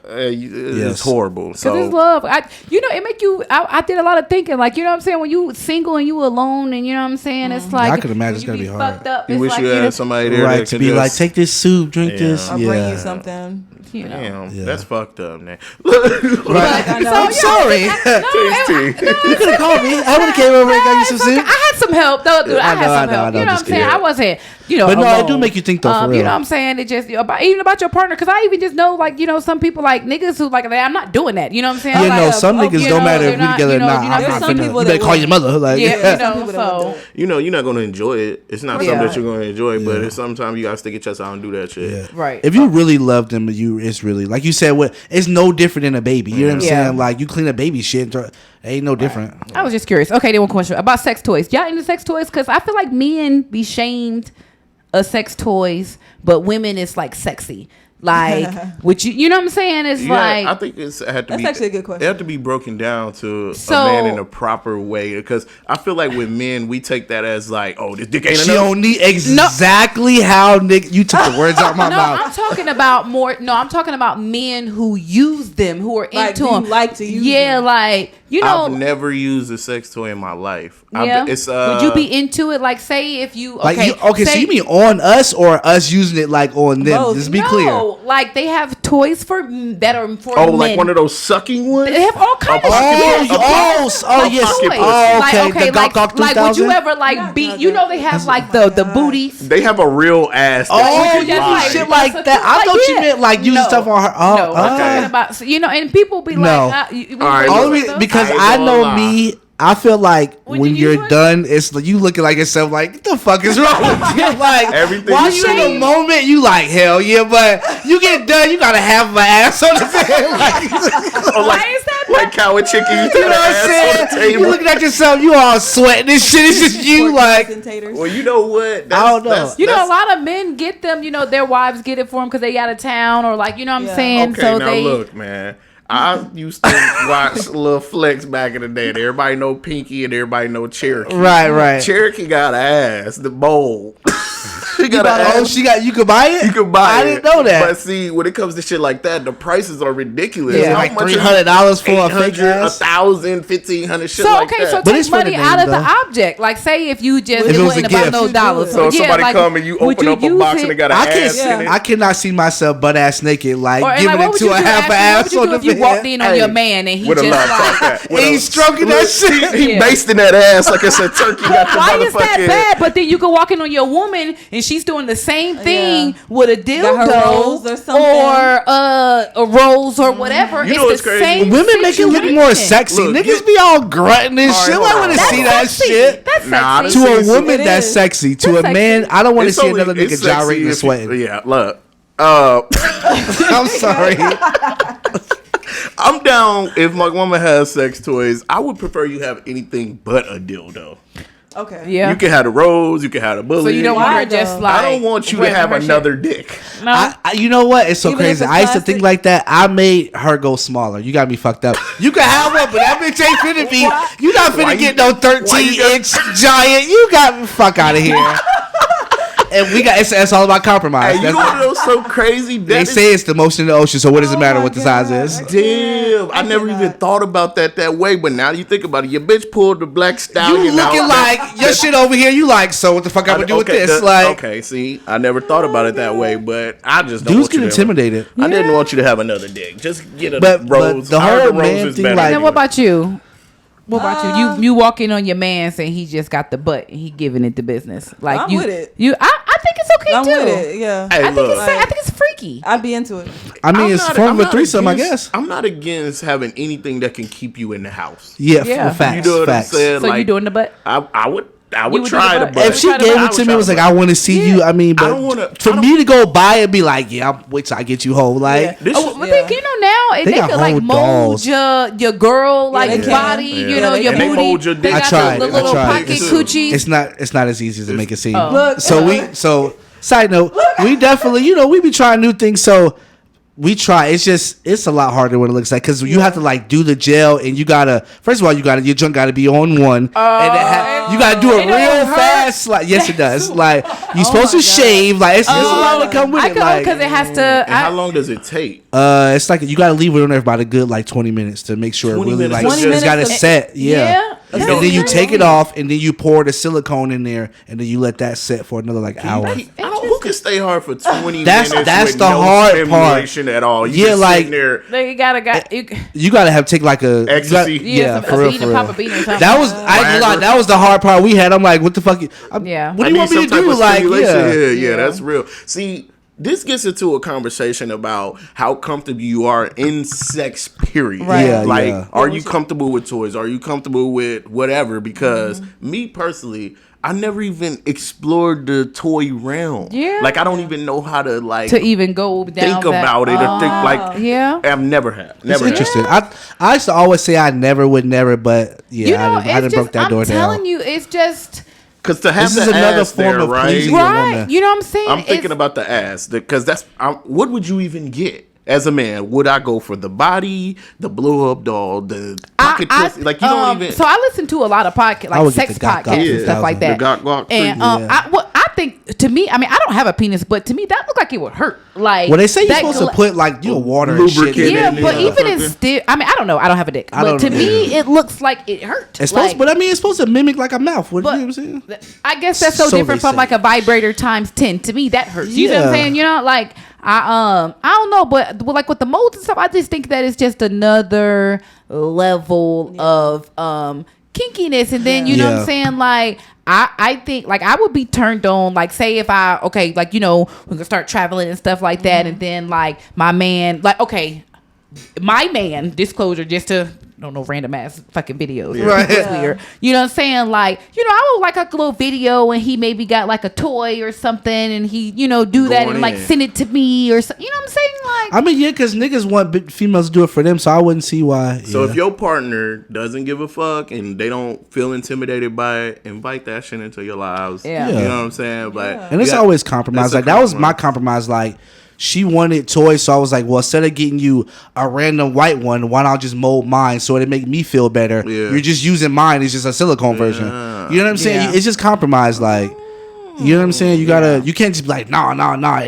It's horrible. So it's love. It make you. I did a lot of thinking. Like, you know what I'm saying? When you single and you alone, and you know what I'm saying, it's like I could imagine it's gonna be hard. Up, you wish like, you had somebody there right to be just, like, take this soup, drink this, I'll bring you something. You know. Damn, that's fucked up, man. Right. I'm sorry. You could have called me. I would have came over and got you some soup. I had some help, though. Dude, I had some help. You know what I'm saying? I wasn't, but no, it do make you think though. For real. You know what I'm saying? It just even about your partner, because I even just know, like, you know, some people like niggas who like I'm not doing that. You know what I'm saying? Yeah, no, some niggas don't matter if we together or not. I'm not finna. You better call your mother. Like, so you're not gonna enjoy it. It's not something that you're gonna enjoy, but it's sometimes you gotta stick your chest out and do that shit. Right. If you really love them, it's really like you said. It's no different than a baby. You know what I'm saying? Like you clean a baby shit. It ain't no different. I was just curious. Okay, then one question about sex toys. Y'all into sex toys? Because I feel like men be shamed of sex toys, but women is like sexy. Like, would you know what I'm saying? It's like, I think it had to That's actually a good question. It had to be broken down to a man in a proper way, because I feel like with men we take that as like, oh, this dick ain't She enough. don't need exactly how Nick. You took the words out of my no, mouth. I'm talking about more. No, I'm talking about men who use them, who are Like, into you them. like to use yeah, them. like you know. I've never used a sex toy in my life. Yeah. It's would you be into it? Like, say if you Like okay, so say, you mean on us or us using it like on them? Both. Just be no, clear. like they have toys for that are for oh, men. like one of those sucking ones. They have all kinds of pocket- shit. Yes. pocket Oh, pussy. okay. okay, The Gawk Gawk like would you 3000? ever like beat? You know they have like the booties. They have a real ass. Oh, that you you just can like- buy. shit like that. I Like, thought you yeah. meant like using No. stuff on her. Oh, No, I'm talking about and people be No. like, All right, Only look, because I ain't I gonna know lie. me. I feel like When when you use you're it? done, it's like you looking like yourself. Like, what the fuck is wrong with you? Like, Everything while you you in say. the moment, you like hell yeah, but you get done, you gotta have my ass on the table. Like, Oh, like, Why is that like cow and chicken. You you throw know the what I'm ass saying? on the table. You looking at yourself, you all sweating and shit. It's just you Pork like. chops and taters. Well, you know what? I don't know. You know, a lot of men get them. You know, their wives get it for them because they out of town or like, you know what I'm Yeah. saying. Okay, so now they look, man. I used to watch Little Flex back in the day. And everybody know Pinky and everybody know Cherokee. Right. Cherokee got ass, the bowl. She got an Oh, ass. she got. You could buy it. You can buy I it. didn't know that. But see, when it comes to shit like that, the prices are ridiculous. Yeah, How like much is $300 for a fake 800, ass? 1,000, 1,500, shit so like okay, that. so But take it's for the money name, out of the though. object. Like, say if you just If it was wasn't a about gift. no dollars. So if somebody come and you would open up a use box it? and they got an I ass can't. in it. I cannot see myself butt ass naked, like Or, and giving like, what it would to you a do? half Ashley, ass what would you on do the if you bed. walked in on Hey, your man and he with just a laptop like? hat. With Ain't stroking that look, shit. He Yeah. basting that ass like it's a turkey. Got the Why is that motherfucking- bad? But then you can walk in on your woman and she's doing the same thing Yeah. with a Got her dildo rolls or something. or a rose or whatever. You know it's what's the crazy? same. Women make it look more situation. sexy. Look, Niggas you- be all grunting and All right, shit. hold I on. want to That's see that sexy. shit. That's Nah, sexy. To See, a woman, it that's is. sexy. To That's a man, sexy. I don't want to It's see only- another it's nigga sexy gyrating and if you- sweating. Yeah, look. I'm sorry. I'm down if my woman has sex toys. I would prefer you have anything but a dildo. Okay. Yeah. You can have the rose, you can have the bullet. So you don't want Why her just though? like. I don't want you to wearing have her shit. another dick. No. You know what? It's so Even if crazy. it's I used to think plastic? like that. I made her go smaller. You got me fucked up. You can have one, but that bitch ain't finna be. You not Why finna you- get no why you 13-inch giant. You got me fuck out of here. And we got it's all about compromise. Hey, you That's- know what's so crazy? they That say it's the motion in the ocean. So what does it matter my what the size God. is? damn. I never cannot. even thought about that way, but now you think about it. Your bitch pulled the black You stallion out. looking like your shit over here. You like so? What the fuck I'm gonna do with this? Like okay, see, I never thought about it that way, but I just don't dudes want you get to intimidated. I didn't want you to have another dick. Just get a But rose. the I heard whole the rose man is thing, better like- And then anyway. what about you? What about you? You walk in on your man saying he just got the butt and he giving it the business. Like I'm you, with it. I think it's okay I'm too. with it. Yeah. Hey, I think look. it's I think it's freaky. I'd be into it. I mean, I'm it's not- form I'm of a not threesome, I against- guess. I'm not against having anything that can keep you in the house. Yeah, Yeah. facts. You know what facts. I'm saying? So you doing the butt? I would You would do try the the butt? butt. If she Try to gave buy- it to me, it was like, I want to see you. I mean, but don't wanna- for I me to go buy it, be like, yeah, I'll wait till I get you home. Like, Yeah. This Oh, is- but Yeah. you know now They they got could like whole mold dolls. your girl like they can. body, Yeah. you know, they your can. And they booty. mold your They dick. got I tried. the little I tried. pocket It's- coochie. it's not as easy as it make it seem. Oh. Look. So side note, we definitely, we be trying new things. So we try. It's a lot harder what it looks like because you have to like do the gel and you gotta. First of all, your junk gotta be on one, and you gotta do it it don't real hurt. fast. Like yes, it does. Like you supposed to my God. shave. Like it's a lot to come with I it. go Like, because it has to. And how long does it take? it's like you gotta leave it on there for about a good like 20 minutes to make sure it 20 really minutes. like 20 it's got to minutes? set. Yeah. Yeah. And That's then you crazy. take it off, and then you pour the silicone in there, and then you let that set for another like hour. Who can stay hard for 20 That's minutes with the no hard part. stimulation at all? You Yeah, just like- sitting there. They gotta You gotta have take like a Ecstasy. Yeah, some- for real, bean for and pop a real. bean or something. That was I ain't gonna lie, Viagra. that was the hard part we had. I'm like, what the fuck? Yeah. What do you want me to some type do? of Like, stimulation. yeah. That's real. See, this gets into a conversation about how comfortable you are in sex, period. Right. Yeah, Like, yeah. are you comfortable with toys? Are you comfortable with whatever? Because me personally, I never even explored the toy realm. Yeah. Like, I don't even know how to, like, to even go down think about it or think, like, Yeah. I've never had. It's Never had. interesting. I used to always say I never would never, but yeah, You know, I done it's broke just, that door I'm telling down. you, it's just Because to have this is the another ass form there, of right? pleasing a Right. woman. You know what I'm saying? I'm thinking about the ass because what would you even get as a man? Would I go for the body, the blow up doll, the pocket pussy? Like you don't even. So I listen to a lot of podcasts, I like would get sex the Gok Gok podcasts and 2000. stuff like that. The Gok Gok and 3000. I think to me, I mean, I don't have a penis, but to me, that looked like it would hurt. Like, Well, they say you're that supposed to put like water and Lubricant shit. in Yeah, it, but yeah. even in still, I mean, I don't know. I don't have a dick, I but don't to know. me, it looks like it hurt. It's supposed, but I mean, it's supposed to mimic like a mouth. What, But you know what I'm saying? I guess that's so So different they from say. like a vibrator times 10. To me, that hurts. You know what I'm Yeah. saying? You know, like I don't know, but like with the molds and stuff, I just think that it's just another level of kinkiness. And then you know what I'm saying? Like I think like I would be turned on, like say if like, you know, we can start traveling and stuff like that, and then like my man, like my man, disclosure, just to don't know random ass fucking videos. Yeah. Right. It's weird. You know what I'm saying? Like, you know, I would like a little video and he maybe got like a toy or something and he, you know, do that Going and like in. send it to me or something. You know what I'm saying? Like, I mean, yeah, because niggas want females to do it for them, so I wouldn't see why. So yeah. if your partner doesn't give a fuck and they don't feel intimidated by it, invite that shit into your lives. Yeah. You Yeah. know what I'm saying? But And it's yeah, always compromise. it's a Like that was my compromise. Like she wanted toys, so I was like, well, instead of getting you a random white one, why not just mold mine so it make me feel better? Yeah. You're just using mine. It's just a silicone version. Yeah. You know what I'm saying? Yeah. It's just compromise. Like, you know what I'm saying? You gotta. You can't just be like, nah,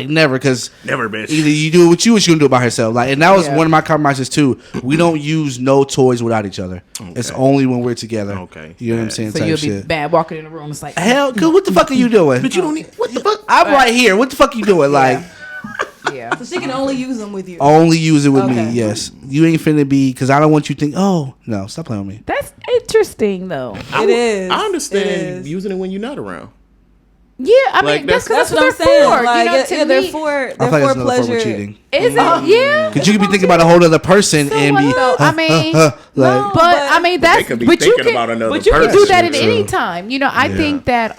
never, because Never, bitch. either you do it with you or she gonna do it by herself. Like, and that was Yeah. one of my compromises too. We don't use no toys without each other. It's only when we're together. Okay. You know what I'm saying? so Type you'll be shit. bad walking in the room. It's like, Hell, cause what the fuck are you doing? But you don't need. What the fuck? I'm right here. What the fuck you doing? Like, yeah. So she can only use them with you. only use it with me. Okay. Yes, you ain't finna be, because I don't want you to think. Oh no, stop playing with me. That's interesting though. It is. I understand It is. using it when you're not around. Yeah, I Like, mean, that's That's what what I'm they're saying. for. Like, you know, to they're me, for I feel like that's another form pleasure. of cheating. is it? Yeah. Because you could be thinking about a whole other person So and be. what? I mean, like, No. but I mean that's They could be but you thinking can about another but you can do person, that at too. any time. You know, I think that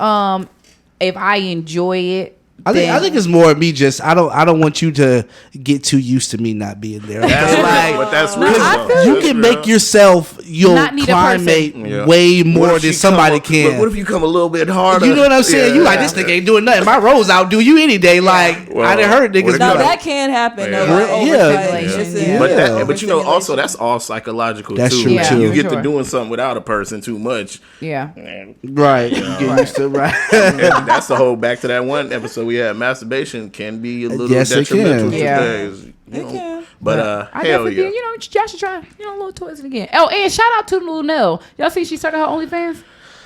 if I enjoy it, I think it's more of me just I don't want you to get too used to me not being there. That's Like, but that's No, real. I though. feel you That's can real. make yourself your Not need a person. climate Yeah. way What more if than she somebody come, can. But what if you come a little bit harder? You know what I'm saying? You like, this nigga ain't doing nothing. My rolls out do you any day. Like, Well, I done heard niggas what be if No, you like, that can happen. Yeah. Though, like, Yeah. overstimulation. Yeah. Yeah. But Yeah. but you know, also that's all psychological That's too. true, If too. You for get sure. to doing something without a person too much. yeah. Man, right. You get used to right. and that's the whole back to that one episode we had. Masturbation can be a little Yes, it detrimental can. Yeah. these days. You know? can. But I hell definitely yeah. think, you know, y'all should try, you know, little toys again. Oh, and shout out to Lil Nell. Y'all see she started her OnlyFans?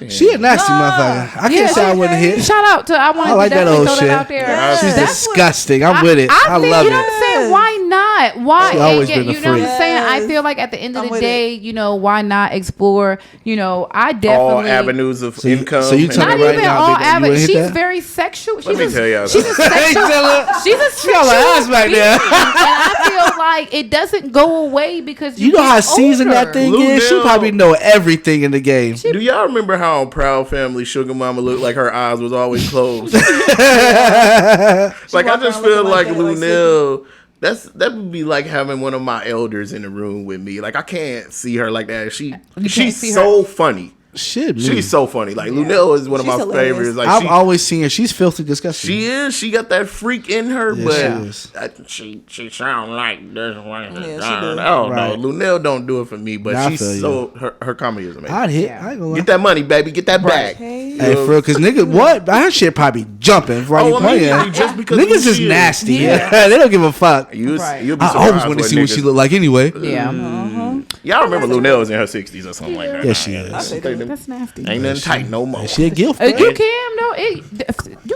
She a nasty motherfucker. I can't say I wouldn't hit. Shout out to I want I like to that definitely old throw shit. that out there. Yeah. She's That's disgusting. I'm with it. I think, love you know it. what I'm saying? Why not? Why? She always and, been a you know what I'm freak. saying? I Yes. feel like at the end of I'm the with day, you know, why not explore? You know, I All definitely avenues of you- income. so you and tell Not me right even now, all Big Daddy, you avenues. wouldn't hit She's that? very sexual. Let me tell y'all She's a something. sexual. She's a She got sexual. her ass back there. being. And I feel like it doesn't go away because You know get how seasoned that older. thing Lou is? She Nell. probably know everything in the game. Do y'all remember how Proud Family Sugar Mama looked like her eyes was always closed? Like I walk just around feel looking like like that, Lou like Nell. That would be like having one of my elders in the room with me. Like I can't see her like that. She's see so funny. Shit, man. She's so funny. Like Lunel is one of She's my hilarious. favorites. Like I've always seen her. She's filthy disgusting. she is. She got that freak in her, Yeah, but she is. she sound like this one. Yeah, she do. Oh Right. no, Lunel don't do it for me. But Nah, I she's feel you. so her comedy is amazing. I'd hit. Yeah. I ain't gonna lie. Get that money, baby. Get that back. Hey. Hey, for real, cause niggas, what? Her shit probably jumping right Oh, playing. immediately, just because Niggas who is she nasty. Yeah. They don't give a fuck. You'll be I surprised always want to see what she look like anyway. Yeah. Y'all remember Lunel was in her 60s or something like that. Yeah, she Nah, is. I say Ain't that. That's nasty. nothing tight no more. She a gift. You bro. can though. You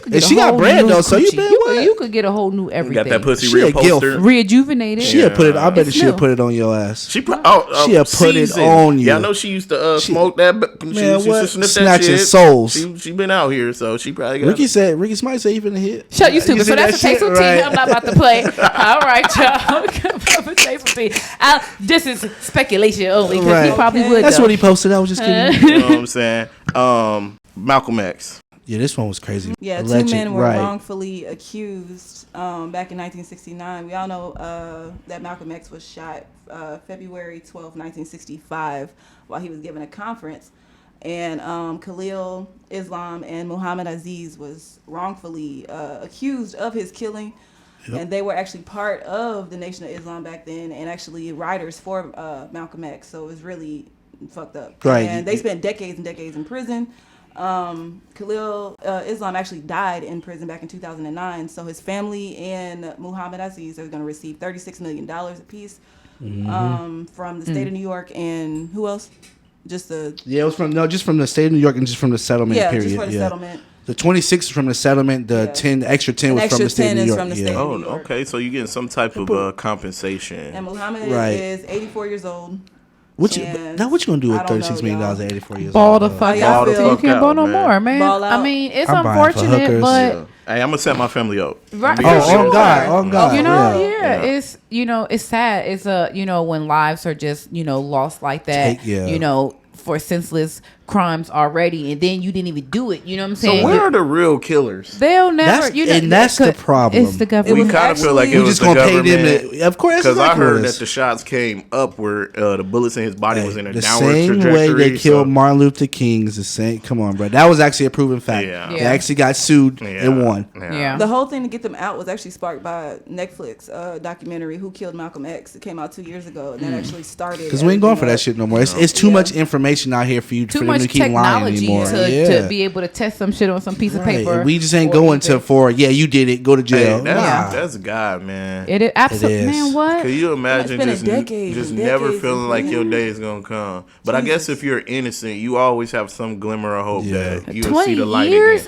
could And get she a got whole bread, new though, so you coochie. been what? You could get a whole new everything. Got that pussy She a gilf. reupholstered. Rejuvenated. She'll put it. I bet It's she'll new. put it on your ass. She put She'll put it on you. Yeah, I know she used to smoke that. She Man, used what? to sniff that Snatching shit. souls. She been out here, so she probably got. Ricky Smite said he finna hit. Shut you stupid. see So that's that a taste shit? of tea. Right. I'm not about to play. All right, y'all. Taste of tea. This is speculation only because he Right. probably would. That's though. what he posted. I was just kidding. You know what I'm saying? Malcolm X. Yeah, this one was crazy. Yeah, Alleged, two men were right. wrongfully accused back in 1969. We all know that Malcolm X was shot February 12, 1965, while he was giving a conference. And Khalil Islam and Muhammad Aziz was wrongfully accused of his killing. Yep. And they were actually part of the Nation of Islam back then, and actually riders for Malcolm X. So it was really fucked up. Right. And they spent decades and decades in prison. Khalil Islam actually died in prison back in 2009. So his family and Muhammad Aziz are going to receive $36 million apiece from the state of New York, and who else? Just the it was just from the state of New York and just from the settlement period. Just for the settlement. The 26 is from the settlement. The 10, the extra 10 was from the state of New York. From the state of New York. Okay, so you're getting some type of compensation. And Muhammad is 84 years old. What you gonna do with $36 million at 84 years old? Ball the fuck out. You can't ball no more, man. I mean, it's unfortunate, but hey, I'm gonna set my family up. Right. On God. You know, it's it's sad. It's when lives are just lost like that. For senseless crimes already, and then you didn't even do it. You know what I'm saying? So where are the real killers? They'll never. That's the problem. It's the government. We kind of feel like it was just the gonna government. Pay them. Of course, because I heard that the shots came up where the bullets in his body was in a downward trajectory. The same way they killed Martin Luther King is the same. Come on, bro. That was actually a proven fact. Yeah. They actually got sued and won. Yeah. The whole thing to get them out was actually sparked by a Netflix documentary, Who Killed Malcolm X. It came out 2 years ago, and that actually started. Because we ain't going for that shit no more. It's too much information out here for you too for much them to keep lying anymore. To be able to test some shit on some piece of paper. We just ain't going you did it, go to jail. Hey, that's God, man. It is absolutely, man. What? Can you imagine just never feeling like your day is gonna come? But I guess if you're innocent, you always have some glimmer of hope that you'll see the light again. 20 years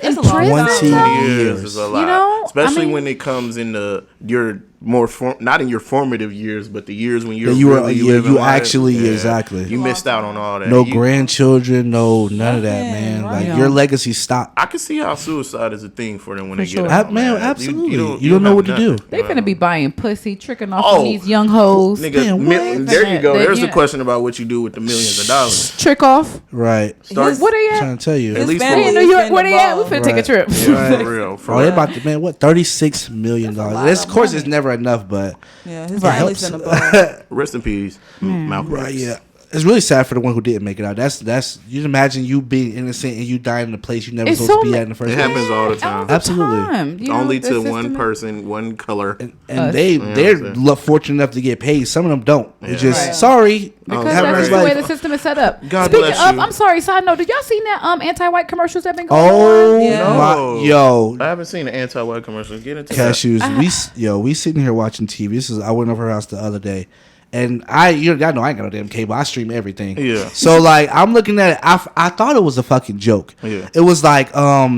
is a lot, especially when it comes into your not in your formative years, but the years when you're exactly. You missed out on all that. No grandchildren, none of that, man. Like your legacy stopped. I can see how suicide is a thing for them when they get out. Man, absolutely. You don't know what to do. They finna be buying pussy, tricking off on these young hoes. Nigga, there you go. There's the question about what you do with the millions of dollars. Trick off. Right. What they at? I'm trying to tell you. At least in New York. Where they at? We finna take a trip. Yeah, for real. They about to, man, what, $36 million? This, of course, it's never enough, but his family's in the ball. Rest in peace, Malcolm X. Right, yeah. It's really sad for the one who didn't make it out. That's you can imagine you being innocent and you dying in a place you never supposed to be at in the first place. It happens all the time. Absolutely. Only to one person, one color. And they're fortunate enough to get paid. Some of them don't. It's just sorry. Because that's the way the system is set up. God Speaking bless of, you. I'm sorry, side note, did y'all seen that anti-white commercials that been going on? No. I haven't seen the anti-white commercials. Get into Cashews. We sitting here watching TV. I went over her house the other day. And y'all know I ain't got no damn cable. I stream everything. Yeah. So like I'm looking at it. I thought it was a fucking joke. Yeah. It was like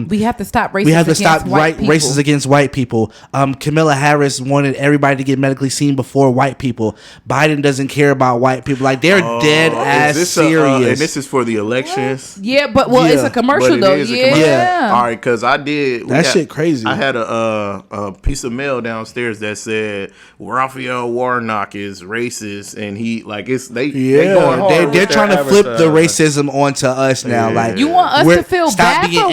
we have to stop races against white people. Kamala Harris wanted everybody to get medically seen before white people. Biden doesn't care about white people. Like they're dead ass serious. And this is for the elections. Yeah, but it's a commercial though. Yeah. All right, because I did shit crazy. I had a piece of mail downstairs that said Raphael Warnock is racist. And he they're trying to flip the racism onto us now. Like you want us to feel bad for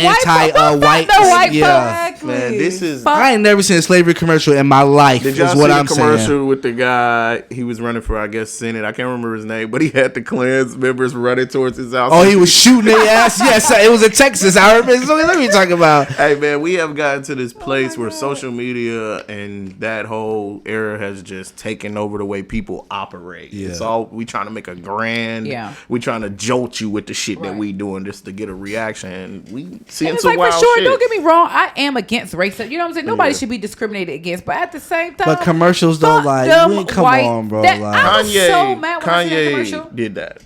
white folks? Man, this is. I ain't never seen a slavery commercial in my life. Did y'all is what see I'm the commercial saying. with the guy? He was running for, I guess, Senate. I can't remember his name, but he had the Klans members running towards his house. Oh, he was shooting their ass. Yes, it was in Texas. I remember. So let me talk about. Hey man, we have gotten to this place where social media and that whole era has just taken over the way people operate. Yeah. It's all we trying to make a grand. Yeah. We trying to jolt you with the shit that we doing just to get a reaction. And we seeing some wild shit. Don't get me wrong. I am against racism. You know what I'm saying? Nobody should be discriminated against. But at the same time, but commercials though, like come on, bro. I was so mad when I seen that commercial. Did that.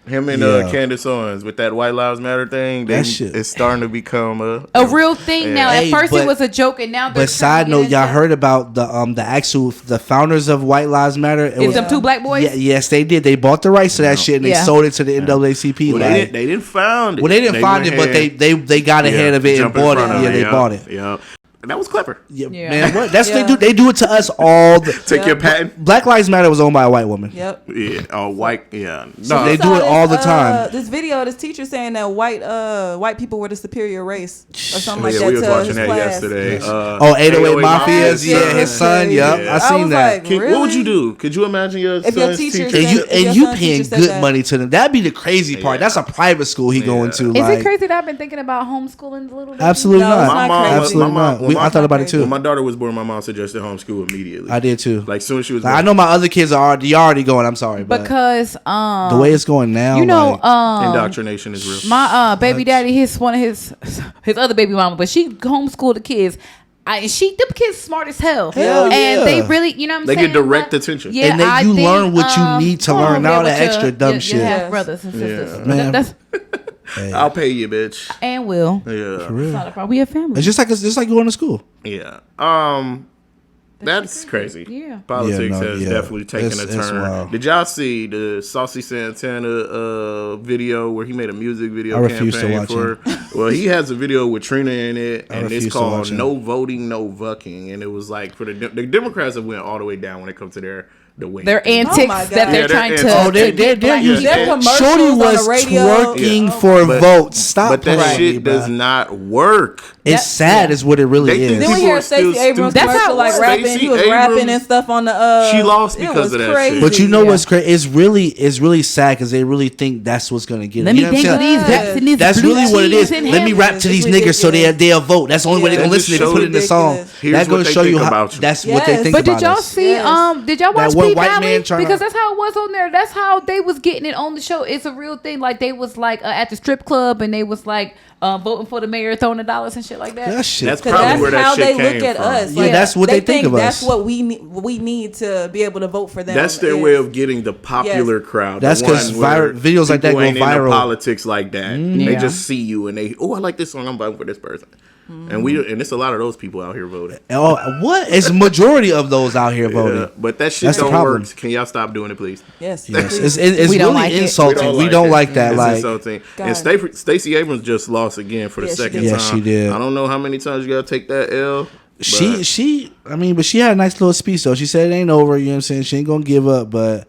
Him and Candace Owens with that White Lives Matter thing, it's starting to become a real thing now. At first it was a joke, and now. But side note, y'all heard about the founders of White Lives Matter? Is them two black boys? Yes, they did. They bought the rights to that shit and they sold it to the NAACP. Well, they didn't found it. Well, they didn't find it, but they got ahead of it and bought it. Yeah, they bought it. Yeah. that was clever. Yeah. Man, what? That's what they do. They do it to us all. Take your patent. Black Lives Matter was owned by a white woman. Yep. Yeah, white. Yeah, So they do it all the time. This video, this teacher saying that white people were the superior race or something like that. We was to watching his that class. yesterday. 808 Mafias. Yeah, his son. Yeah. Yep, I seen that. Like, really? What would you do? Could you imagine your If your son's teacher teacher? And you paying good money to them. That'd be the crazy part. That's a private school he going to. Is like, it crazy that I've been thinking about homeschooling the little baby? Absolutely No, not. it's not crazy. Absolutely not. I thought about it too. When my daughter was born, my mom suggested homeschool immediately. I did too. Like soon as she was Like, born. I know my other kids are already going. I'm sorry, but Because the way it's going now, you know, like, indoctrination is real. my baby daddy, his other baby mama, but she homeschooled the kids. Them kids smart as hell. Hell and yeah. they really, you know what I'm They saying? get direct Like, attention. Yeah, And then I you think, learn what you need to learn, all that extra dumb shit. You Yes. have brothers and sisters. Yeah. Man. That's I'll pay you, bitch. and will. Yeah. For real. It's not a problem. We have family. It's just like going to school. Yeah. That's crazy. Yeah. Politics Yeah, no, has yeah. definitely taken a It's turn. wild. Did y'all see the Saucy Santana video where he made a music video I refuse to campaign watch for? Well, he has a video with Trina in it, and refuse it's to called watch it. "No Voting, No Vucking," and it was like for the Democrats have went all the way down when it comes to the way Their antics Oh my God. that they're Yeah, trying they're to. antics. They're using Their commercials Shorty on was the radio. twerking Yeah. for But- votes. Stop But that playing shit me, bro. does not work. It's sad, is what it really They think is. Then we People hear are still Stacey Abrams stupid. That's how commercial it like was. rapping. Stacey He was Abrams, rapping and stuff on the. she lost it because was of that crazy. shit. But you know Yeah. what's crazy? It's really sad because they really think that's what's gonna get. Let them. me You know what I'm dangle saying? these raps and these That's blue really what it is. cheese and Let me ham. rap to these It's niggas so ridiculous. they'll vote. That's the only way they're Yeah. gonna listen if you Just put it in the song. ridiculous. Here's That what goes they show you think how about you. that's what they Yes. think But about did y'all us. see? Yes. Did y'all watch one P white Valley? man tryna- Because that's how it was on there. That's how they was getting it on the show. It's a real thing. Like they was like at the strip club and they was like voting for the mayor, throwing the dollars and shit like that. That shit. That's Because probably that's where that how shit they came look at from. us. Yeah, that's what they think of That's us. what we need to be able to vote for them. That's their way of getting the popular crowd. That's the 'cause one where videos like that people go ain't into viral. politics like that. They Yeah. just see you and they, I like this song. I'm voting for this person. And it's a lot of those people out here voting. Oh, what? It's a majority of those out here voting. Yeah, but that shit That's the don't problem. work. Can y'all stop doing it, please? Yes. Yes, please. it's We don't really like it. insulting. We don't like that. It's Like, insulting. God. And Stacey Abrams just lost again for the Yeah, she second did. time. Yeah, she did. I don't know how many times you gotta take that L. but- but she had a nice little speech though. She said it ain't over. You know what I'm saying? She ain't gonna give up. But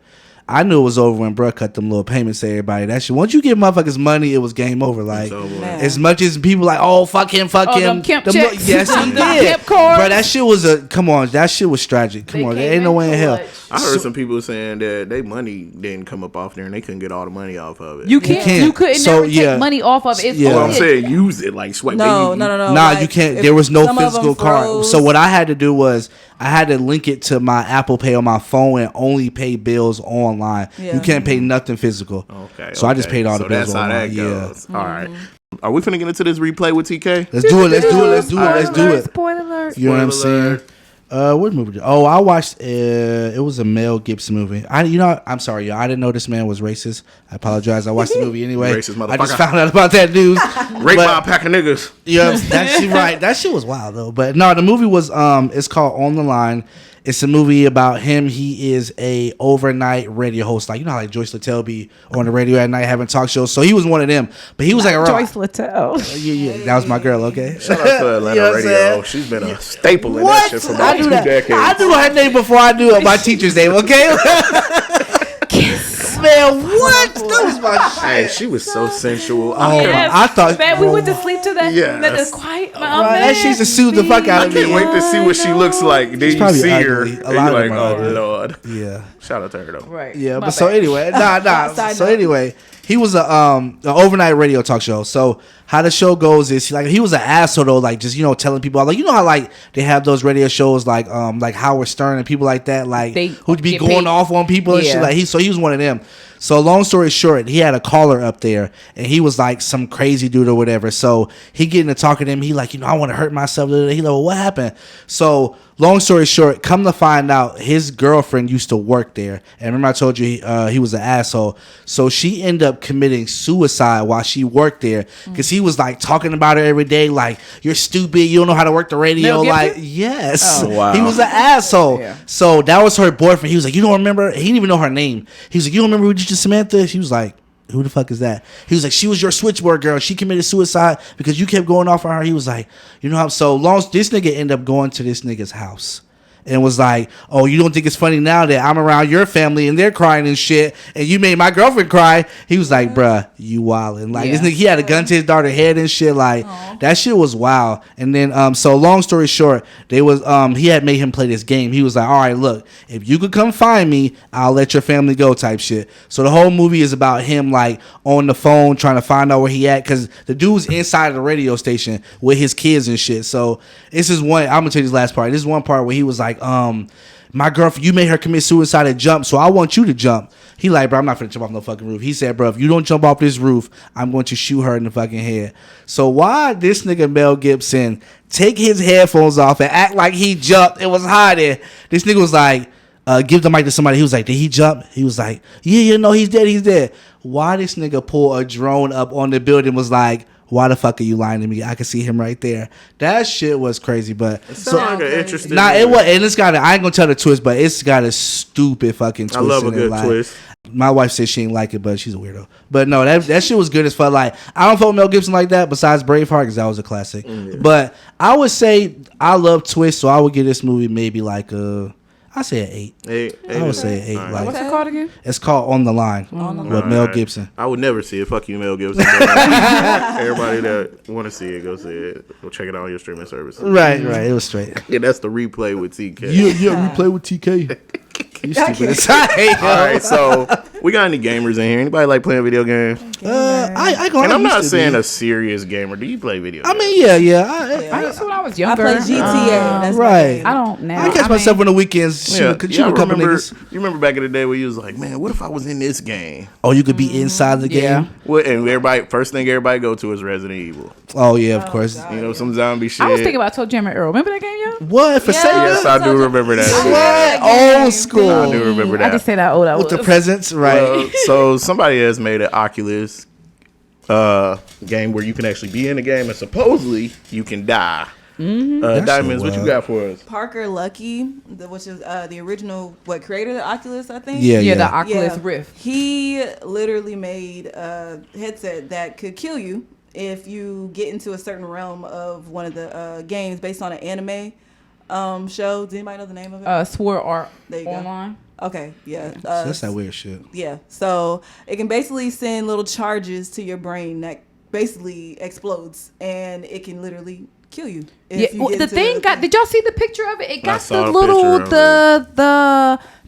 I knew it was over when bruh cut them little payments to everybody. That shit. Once you give motherfuckers money, it was game over. Like, It's over. Man. as much as people like, oh fuck him, Oh, them Kemp checks. yes he Them did. Kemp cards. Bro, that shit was come on, that shit was tragic. Come They on, there came ain't no in way in hell. clutch. I heard some people saying that they money didn't come up off there and they couldn't get all the money off of it. You can't. You couldn't So, never yeah. take money off of it. It's Yeah. Well, I'm only- saying use it like swipe. No. Nah, Like, you can't. if There was no some of them physical card. froze- So what I had to do was I had to link it to my Apple Pay on my phone and only pay bills online. Yeah. You can't pay nothing physical. Okay. So I just paid all the So bills that's how online. that Yeah. goes. All right. Are we finna get into this replay with TK? Let's do it. Let's do it. Let's do it. Let's do it. Spoiler alert. You know what I'm Spoiler saying? alert. What movie? Oh, I watched. It was a Mel Gibson movie. I'm sorry, y'all. I didn't know this man was racist. I apologize. I watched the movie anyway. Racist I just motherfucker. found out about that news. Raped But- by a pack of niggas. Yeah, that shit right. That shit was wild though. But no, the movie was it's called On the Line. It's a movie about him. He is a overnight radio host. Like, you know how like Joyce Littell be on the radio at night having talk shows. So he was one of them. But he was like a Joyce Littell. yeah, that was my girl, okay? Shout out to Atlanta You know what I'm Radio. saying? She's been a staple in What? that shit for I about knew 2 that. decades. I knew her name before I knew my teacher's name, okay? Man, what? That was my shit. Hey, she was so sensual. Oh, Yes. I thought Man, we went to sleep to that. Yes. That is quiet. that shit just soothed the fuck out I of me. can't wait to see what she looks like. Then you probably see her, ugly. A and lot you're of like, them are oh ugly. lord. Yeah. Shout out to her though. Right. Yeah, My but so bad. anyway, nah. Side So note. anyway, he was a an overnight radio talk show. So how the show goes is he was an asshole though, like just telling people like how like they have those radio shows like Howard Stern and people like that like They who'd be get going paid. off on people and shit Yeah. like he was one of them. So long story short, he had a caller up there and he was like some crazy dude or whatever. So he getting to talking to him. He like, I want to hurt myself. He like, well, what happened? So long story short, come to find out his girlfriend used to work there. And remember I told you he was an asshole. So she ended up committing suicide while she worked there because he was like talking about her every day. Like, you're stupid. You don't know how to work the radio. Mel Like, Gibson? yes. Oh, wow. He was an asshole. Yeah. So that was her boyfriend. He was like, you don't remember? He didn't even know her name. He was like, you don't remember we did to Samantha? She was like, who the fuck is that? He was like, she was your switchboard girl. She committed suicide because you kept going off on her. He was like, you know how, so long, this nigga ended up going to this nigga's house. And was like, oh, you don't think it's funny now that I'm around your family and they're crying and shit, and you made my girlfriend cry? He was like, bruh, you wildin'. Like, this nigga, he had a gun to his daughter's head and shit. Like, that shit was wild. And then, so long story short, he had made him play this game. He was like, all right, look, if you could come find me, I'll let your family go type shit. So the whole movie is about him, like, on the phone trying to find out where he at, because the dude's inside of the radio station with his kids and shit. So this is one, I'm gonna tell you this last part. This is one part where he was like, my girlfriend, you made her commit suicide and jump, so I want you to jump. He like, bro, I'm not finna jump off no fucking roof. He said, bro, if you don't jump off this roof, I'm going to shoot her in the fucking head. So why this nigga Mel Gibson take his headphones off and act like he jumped? It was hot there. This nigga was like, give the mic to somebody. He was like, did he jump? He was like, yeah, no, he's dead. Why this nigga pull a drone up on the building? Was like, why the fuck are you lying to me? I can see him right there. That shit was crazy, but it sounds like an interesting. It was, and it's got. I ain't gonna tell the twist, but it's got a stupid fucking twist. I love a in good it. Like, twist. My wife said she ain't like it, but she's a weirdo. But no, that shit was good as fuck. Like, I don't fuck Mel Gibson like that. Besides Braveheart, because that was a classic. Yeah. But I would say I love twists, so I would give this movie maybe like a. I say an 8. I would say an 8. Right. Like, what's it called again? It's called On the Line with Mel Gibson. I would never see it. Fuck you, Mel Gibson. Everybody that want to see it, go see it. Go check it out on your streaming services. Right. It was straight. Yeah, that's the replay with TK. Yeah, replay with TK. You stupid as hell. All right, so we got any gamers in here? Anybody like playing video games? And I'm not saying a serious gamer. Do you play video games? I mean, yeah. I used to when I was younger. I play GTA. That's right. I don't now. I catch myself on the weekends. Shoot a couple niggas. You remember back in the day where you was like, man, what if I was in this game? Oh, you could be inside the game? What, and first thing everybody go to is Resident Evil. Oh, yeah, of course. God. You know, some zombie shit. I was thinking about Toe Jam and Earl. Remember that game, y'all? What? For Sega? Yes, I do remember that. What? Old school. I do remember that. I just said how old I was. With the presents, right? So somebody has made an Oculus game where you can actually be in the game and supposedly you can die. Diamonds, what you got for us? Parker Lucky, which is the original, creator of the Oculus, I think? Yeah, the Oculus Rift. He literally made a headset that could kill you if you get into a certain realm of one of the games based on an anime show. Does anybody know the name of it? Sword Art there you Online. Go. Okay, yeah. So that's that weird shit. Yeah, so it can basically send little charges to your brain that basically explodes, and it can literally kill you. Did y'all see the picture of it? It got the little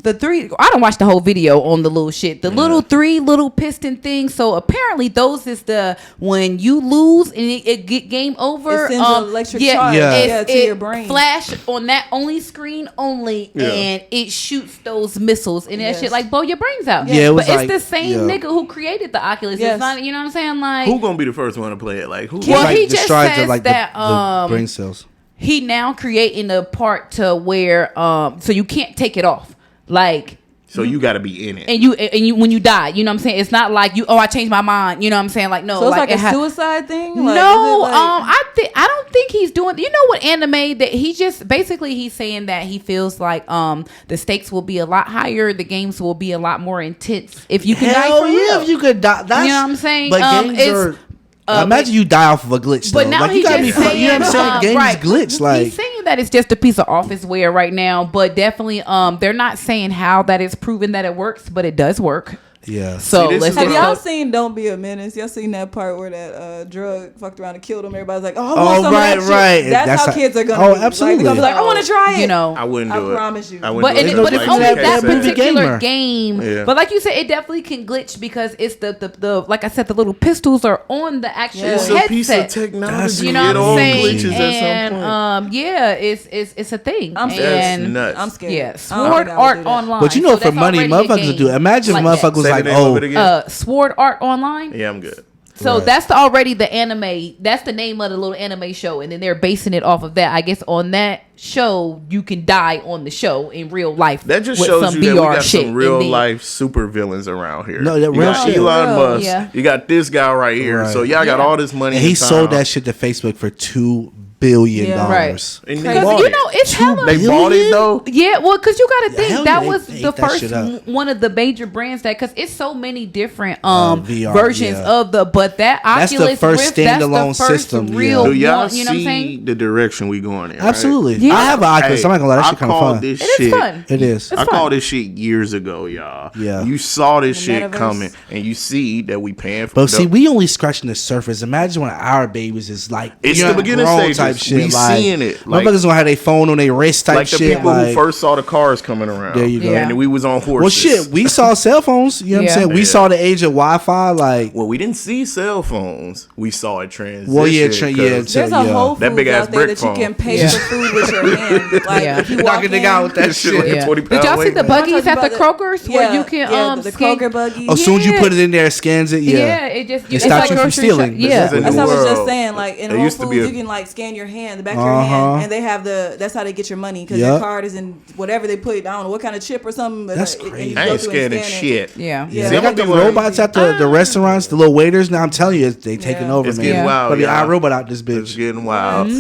the three. I don't watch the whole video on the little shit. The little 3 little piston things. So apparently those is the when you lose and it get game over. It sends an electric charge to your brain. Flash on that only screen only, and it shoots those missiles and that shit like blow your brains out. Yeah, but it's the same nigga who created the Oculus. It's not. You know what I'm saying? Like, who gonna be the first one to play it? Like, who? Well, he just says that the brain cells. He now creating a part to where so you can't take it off. Like, so you got to be in it, and you when you die, you know what I'm saying. It's not like I changed my mind. You know what I'm saying. Like, no, so it's like a suicide thing. Like, no, I don't think he's doing. You know what anime that he just basically he's saying that he feels like the stakes will be a lot higher, the games will be a lot more intense if you can die for real. If you could die, that's, you know what I'm saying. But games are. Imagine you die off of a glitch, though. But now like, you gotta be saying, you know what I'm saying? Games glitch. Like, he's saying that it's just a piece of officeware right now, but definitely, they're not saying how that is proven that it works, but it does work. Yeah. So have y'all seen Don't Be a Menace? Y'all seen that part where that drug fucked around and killed him? Everybody's like, oh, I want some of that shit. That's how kids are gonna be. Absolutely. Like, they're gonna be like, I want to try it. You know, I wouldn't do it. I promise you. But it's only that particular game. Yeah. But like you said, it definitely can glitch because it's the like I said, the little pistols are on the actual headset. It's a piece of technology. You know what I'm saying? Glitches and at some point. it's a thing. That's nuts. I'm scared. Yeah, Sword Art Online. But you know, for money, motherfuckers would do it. Imagine if motherfuckers was like, oh. Sword Art Online. Yeah, I'm good. So that's already the anime. That's the name of the little anime show, and then they're basing it off of that. I guess on that show, you can die on the show in real life. That just shows you that we got some real life super villains around here. No, that you got Elon Musk. Yeah. You got this guy right here. Right. So y'all got all this money. And he sold that shit to Facebook for $2 billion. Right. And Because you know it's hella. They bought it though. Yeah, well, because you got to think hell that yeah, was they the ate that first shit up. one of the major brands that because it's so many different VR, versions of the but that That's the Oculus first Rift, that's standalone the first system, yeah. real Do y'all one. You know what I'm see saying? the direction we going in? Right? Absolutely. Yeah. I have an Oculus. Hey, I'm not gonna lie, that I shit kind of called fun. this It is shit. fun. It is. It's I fun. called this shit years ago, y'all. Yeah. You saw this The shit metaverse. coming, and you see that we paying for. But see, we only scratching the surface. Imagine when our babies is like It's you the know, beginning grown stages. type shit. We like, seeing it. Like, motherfuckers gonna have their phone on their wrist type like the shit. people like, who first saw the cars coming around. There you go. Yeah. And we was on horses. well, shit, we saw cell phones. You know what I'm Yeah. saying? We Yeah. saw the age of Wi-Fi. Like, Well, we didn't see cell phones. We saw it transition. well, yeah, 'cause There's a Whole That Foods big ass out there brick that you can phone. pay Yeah. for food with your hand. Like Yeah. if you walk knocking in, nigga out with that That shit shit. like a Yeah. 20 Did y'all pound see weight, the man. buggies at the the- Kroger's where you can the scan- Kroger buggies. As soon as you Yeah. put it in there, it scans it. Yeah, Yeah, it just It stops you from grocery stealing. shop- Yeah, This is a That's new what I was just world. saying. Like in There Whole used to be Foods, a- you can like scan your hand, the back of your hand, and they have that's how they get your money because your Yup. card is in whatever they put. I don't know what kind of chip or something. But That's and you crazy. go I ain't through and scanning scan it. shit. Yeah. Yeah. They I'm got the gonna be like- robots at the restaurants, the little waiters. Now I'm telling you, they taking over, It's man. getting Yeah. wild. But the y'all. iRobot out this It's bitch. getting wild.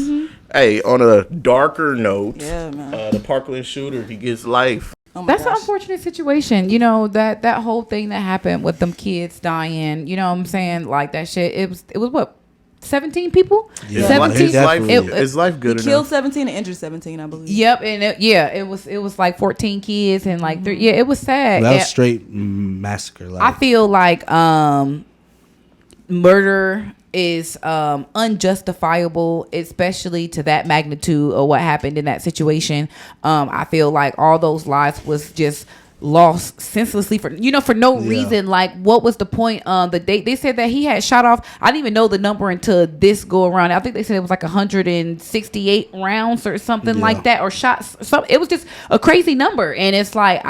Hey, on a darker note, Yeah, man. the Parkland shooter, he gets life. Oh my That's an gosh. unfortunate situation. You know, that whole thing that happened with them kids dying, you know what I'm saying? Like that shit. It was what? 17 people? Yeah. 17. His life, Definitely. his life good He killed enough. 17 and injured 17, I believe. Yep, and it was like 14 kids and like three. Yeah, it was sad. That was And straight massacre. Like, I feel like murder is unjustifiable, especially to that magnitude of what happened in that situation. I feel like all those lives was just lost senselessly for no reason. Like, what was the point? They said that he had shot off, I didn't even know the number until this go around. I think they said it was like 168 rounds or something like that, or shots. It was just a crazy number, and it's like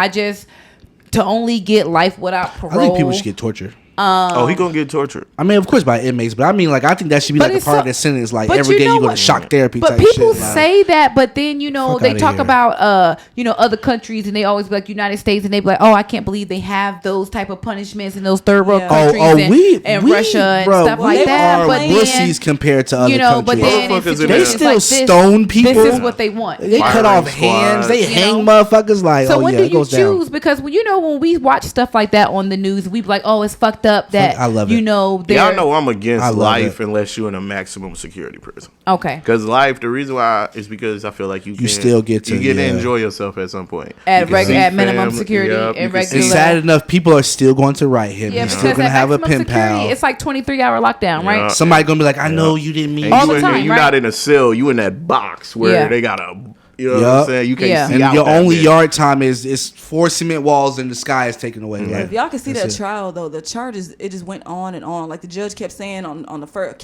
to only get life without parole. I think people should get tortured. Oh, he gonna get tortured. I mean, of course, by inmates, but I mean, like, I think that should be But like a it's part of so- the sentence. Like, but every you day know you go to what? shock therapy. But type people shit. Like, say that, but then Fuck they outta talk here. about other countries, and they always be like United States, and they be like, oh, I can't believe they have those type of punishments in those third world Yeah. countries and we Russia and bro, stuff we like that. are But wussies compared to other but countries. then in Motherfuckers in situations there. They still like this, stone people. This is what they want. They Yeah. cut off Firing hands. They squads. hang know? motherfuckers. Like, So oh when yeah, do it you goes choose? down. Because when we watch stuff like that on the news, we be like, oh, it's fucked up that I love it. Y'all know I'm against I love life it. unless you're in a maximum security prison. Okay. Because life, the reason why is because I feel like you still get to- to yeah. enjoy yourself at some point. At You can reg- see at minimum family- security yep, and you can regular- It's see- sad enough. People are still going to write him. Yeah, He's because still gonna at have a maximum pen security, pal. it's like 23-hour lockdown, right? Yeah. Somebody gonna be like, I know you didn't mean. And All you the in time, there, you're right? not in a cell. You in that box where Yeah. they got a, you know what Yup. I'm saying? You can't Yeah. see And out your that only bitch. yard time is 4 cement walls and the sky is taken away. Like, If y'all can see that's that it. trial though, the charges it just went on and on. Like the judge kept saying on the first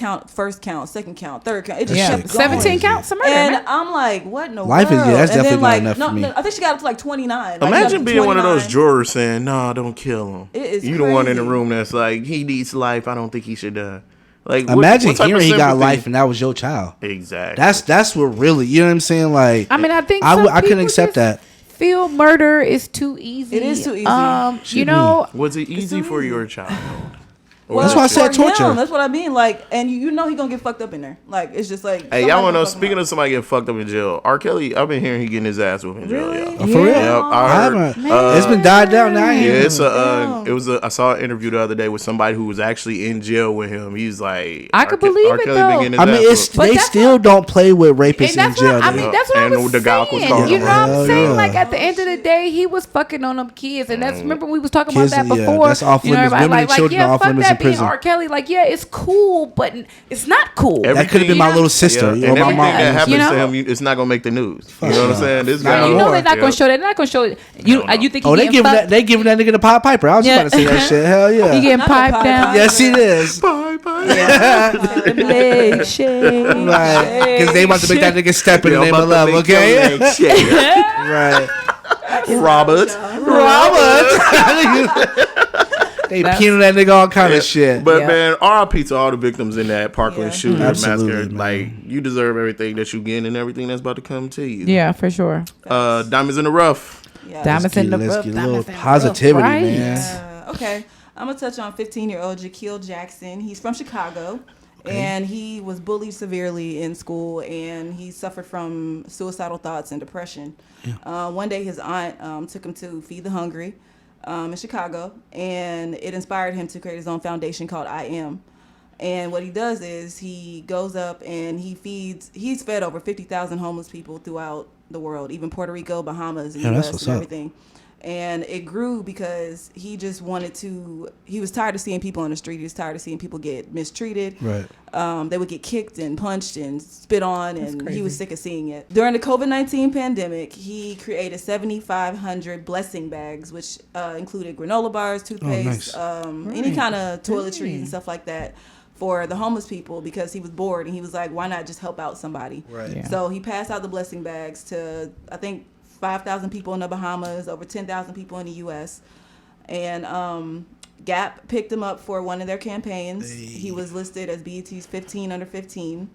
count, second count, third count. It just Yeah. kept going. 17 counts of murder, And man. I'm like, what in the Life is- world? yeah, that's and then definitely not like, enough no, for me. no, I think she got up to like 29. Like, Imagine she got up to being one of those 29. jurors saying, "Nah, don't kill him." It is you the one in the crazy. room that's like, "He needs life. I don't think he should die." Like, Imagine what type of hearing he got sympathy- life and that was your child. Exactly. That's what really, you know what I'm saying? Like, I mean, I think I some couldn't people accept just that. Feel murder is too easy. It is too easy. You know, Was it easy for your child? Or That's why I was it- said for torture. him, that's what I mean. Like, and you know he gonna get fucked up in there. Like, it's just like. Hey, somebody y'all want to know? gonna fuck him Speaking up. of somebody getting fucked up in jail, R. Kelly. I've been hearing he getting his ass whooped in jail. Really? Y'all. For real? Yep, I I heard. haven't. It's been died down now. I ain't Yeah, hearing it's it. it was a. I saw an interview the other day with somebody who was actually in jail with him. He's like, I could believe it, though. getting his I mean, ass it's whooped. But they that's still don't play with rapists and that's in jail. what I They- mean. That's what I And was the Galk was saying. calling You him know what I'm Hell saying? yeah. Like at the end of the day, he was fucking on them kids, and that's remember we was talking about Kids, that yeah, before. that's off you know, limits. everybody Women and like children yeah, are off fuck limits that in being prison. R. Kelly. Like yeah, it's cool, but it's not cool. Every- That could have been my Everything- little sister Yeah, or and my everything mom. that happens You know? to him, it's not gonna make the news. You know what I'm saying? This Not guy, You know anymore. they're not gonna show that. They're not gonna show it. You No. you think Oh, he they getting giving fucked? that nigga the Pied Piper. I was Yeah. about to say that shit. Hell yeah. He getting Not the piped Pied down. Piper. Yes, it is. Bye, bye. Leg shake. Right. Because they about to make that nigga step in the name of love, okay? Right. Robert. They peeing that nigga all kind of shit. But Yeah. man, R.I.P to all the victims in that Parkland Yeah. shooting Absolutely, massacre. man. Like, you deserve everything that you get and everything that's about to come to you. Yeah, for sure. Diamonds in the rough. Yeah. Diamonds in the Let's rough. get a Diamonds little in the positivity, rough, right? man. Okay. I'm gonna touch on 15-year-old Jaquil Jackson. He's from Chicago. And he was bullied severely in school, and he suffered from suicidal thoughts and depression. Yeah. One day, his aunt took him to Feed the Hungry in Chicago, and it inspired him to create his own foundation called I Am. And what he does is he goes up and he's fed over 50,000 homeless people throughout the world, even Puerto Rico, Bahamas, and US and everything. And it grew because he just he was tired of seeing people on the street. He was tired of seeing people get mistreated. Right. They would get kicked and punched and spit on, and he was sick of seeing it. During the COVID-19 pandemic, he created 7,500 blessing bags, which included granola bars, toothpaste, any kind of toiletries and stuff like that for the homeless people, because he was bored and he was like, why not just help out somebody? Right. Yeah. So he passed out the blessing bags to, I think, 5,000 people in the Bahamas, over 10,000 people in the U.S. And Gap picked him up for one of their campaigns. Hey. He was listed as BET's 15 under 15.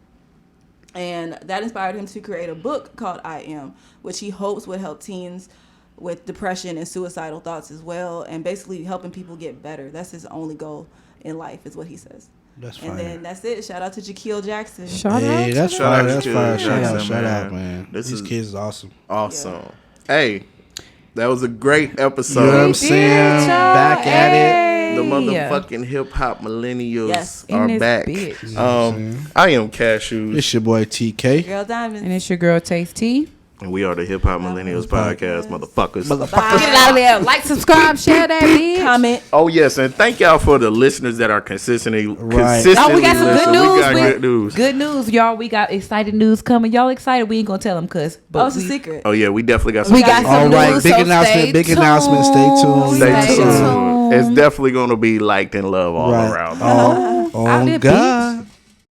And that inspired him to create a book called I Am, which he hopes would help teens with depression and suicidal thoughts as well, and basically helping people get better. That's his only goal in life, is what he says. That's fire. And then that's it. Shout out to Jaquil Jackson. Shout out. That's fire. That's fire. Shout out, man. These kids is awesome. Awesome. Yeah. Hey, that was a great episode. You know what I'm saying? Back at it. The motherfucking hip hop millennials are back. I am Cashews. It's your boy TK. Girl Diamond. And it's your girl Taste T. And we are the Hip Hop Millennials Podcast, motherfuckers. Get it out of there. Like, subscribe, share that, bitch. Comment. Oh, yes. And thank y'all for the listeners that are consistently Oh, we got some listening. good news. Good news, y'all. We got exciting news coming. Y'all excited? We ain't going to tell them, cuz. It's a secret. Oh, yeah. We definitely got some. We got some news. All right. Big announcement. Stay tuned. Stay tuned. It's definitely going to be liked and loved all around. Oh, God.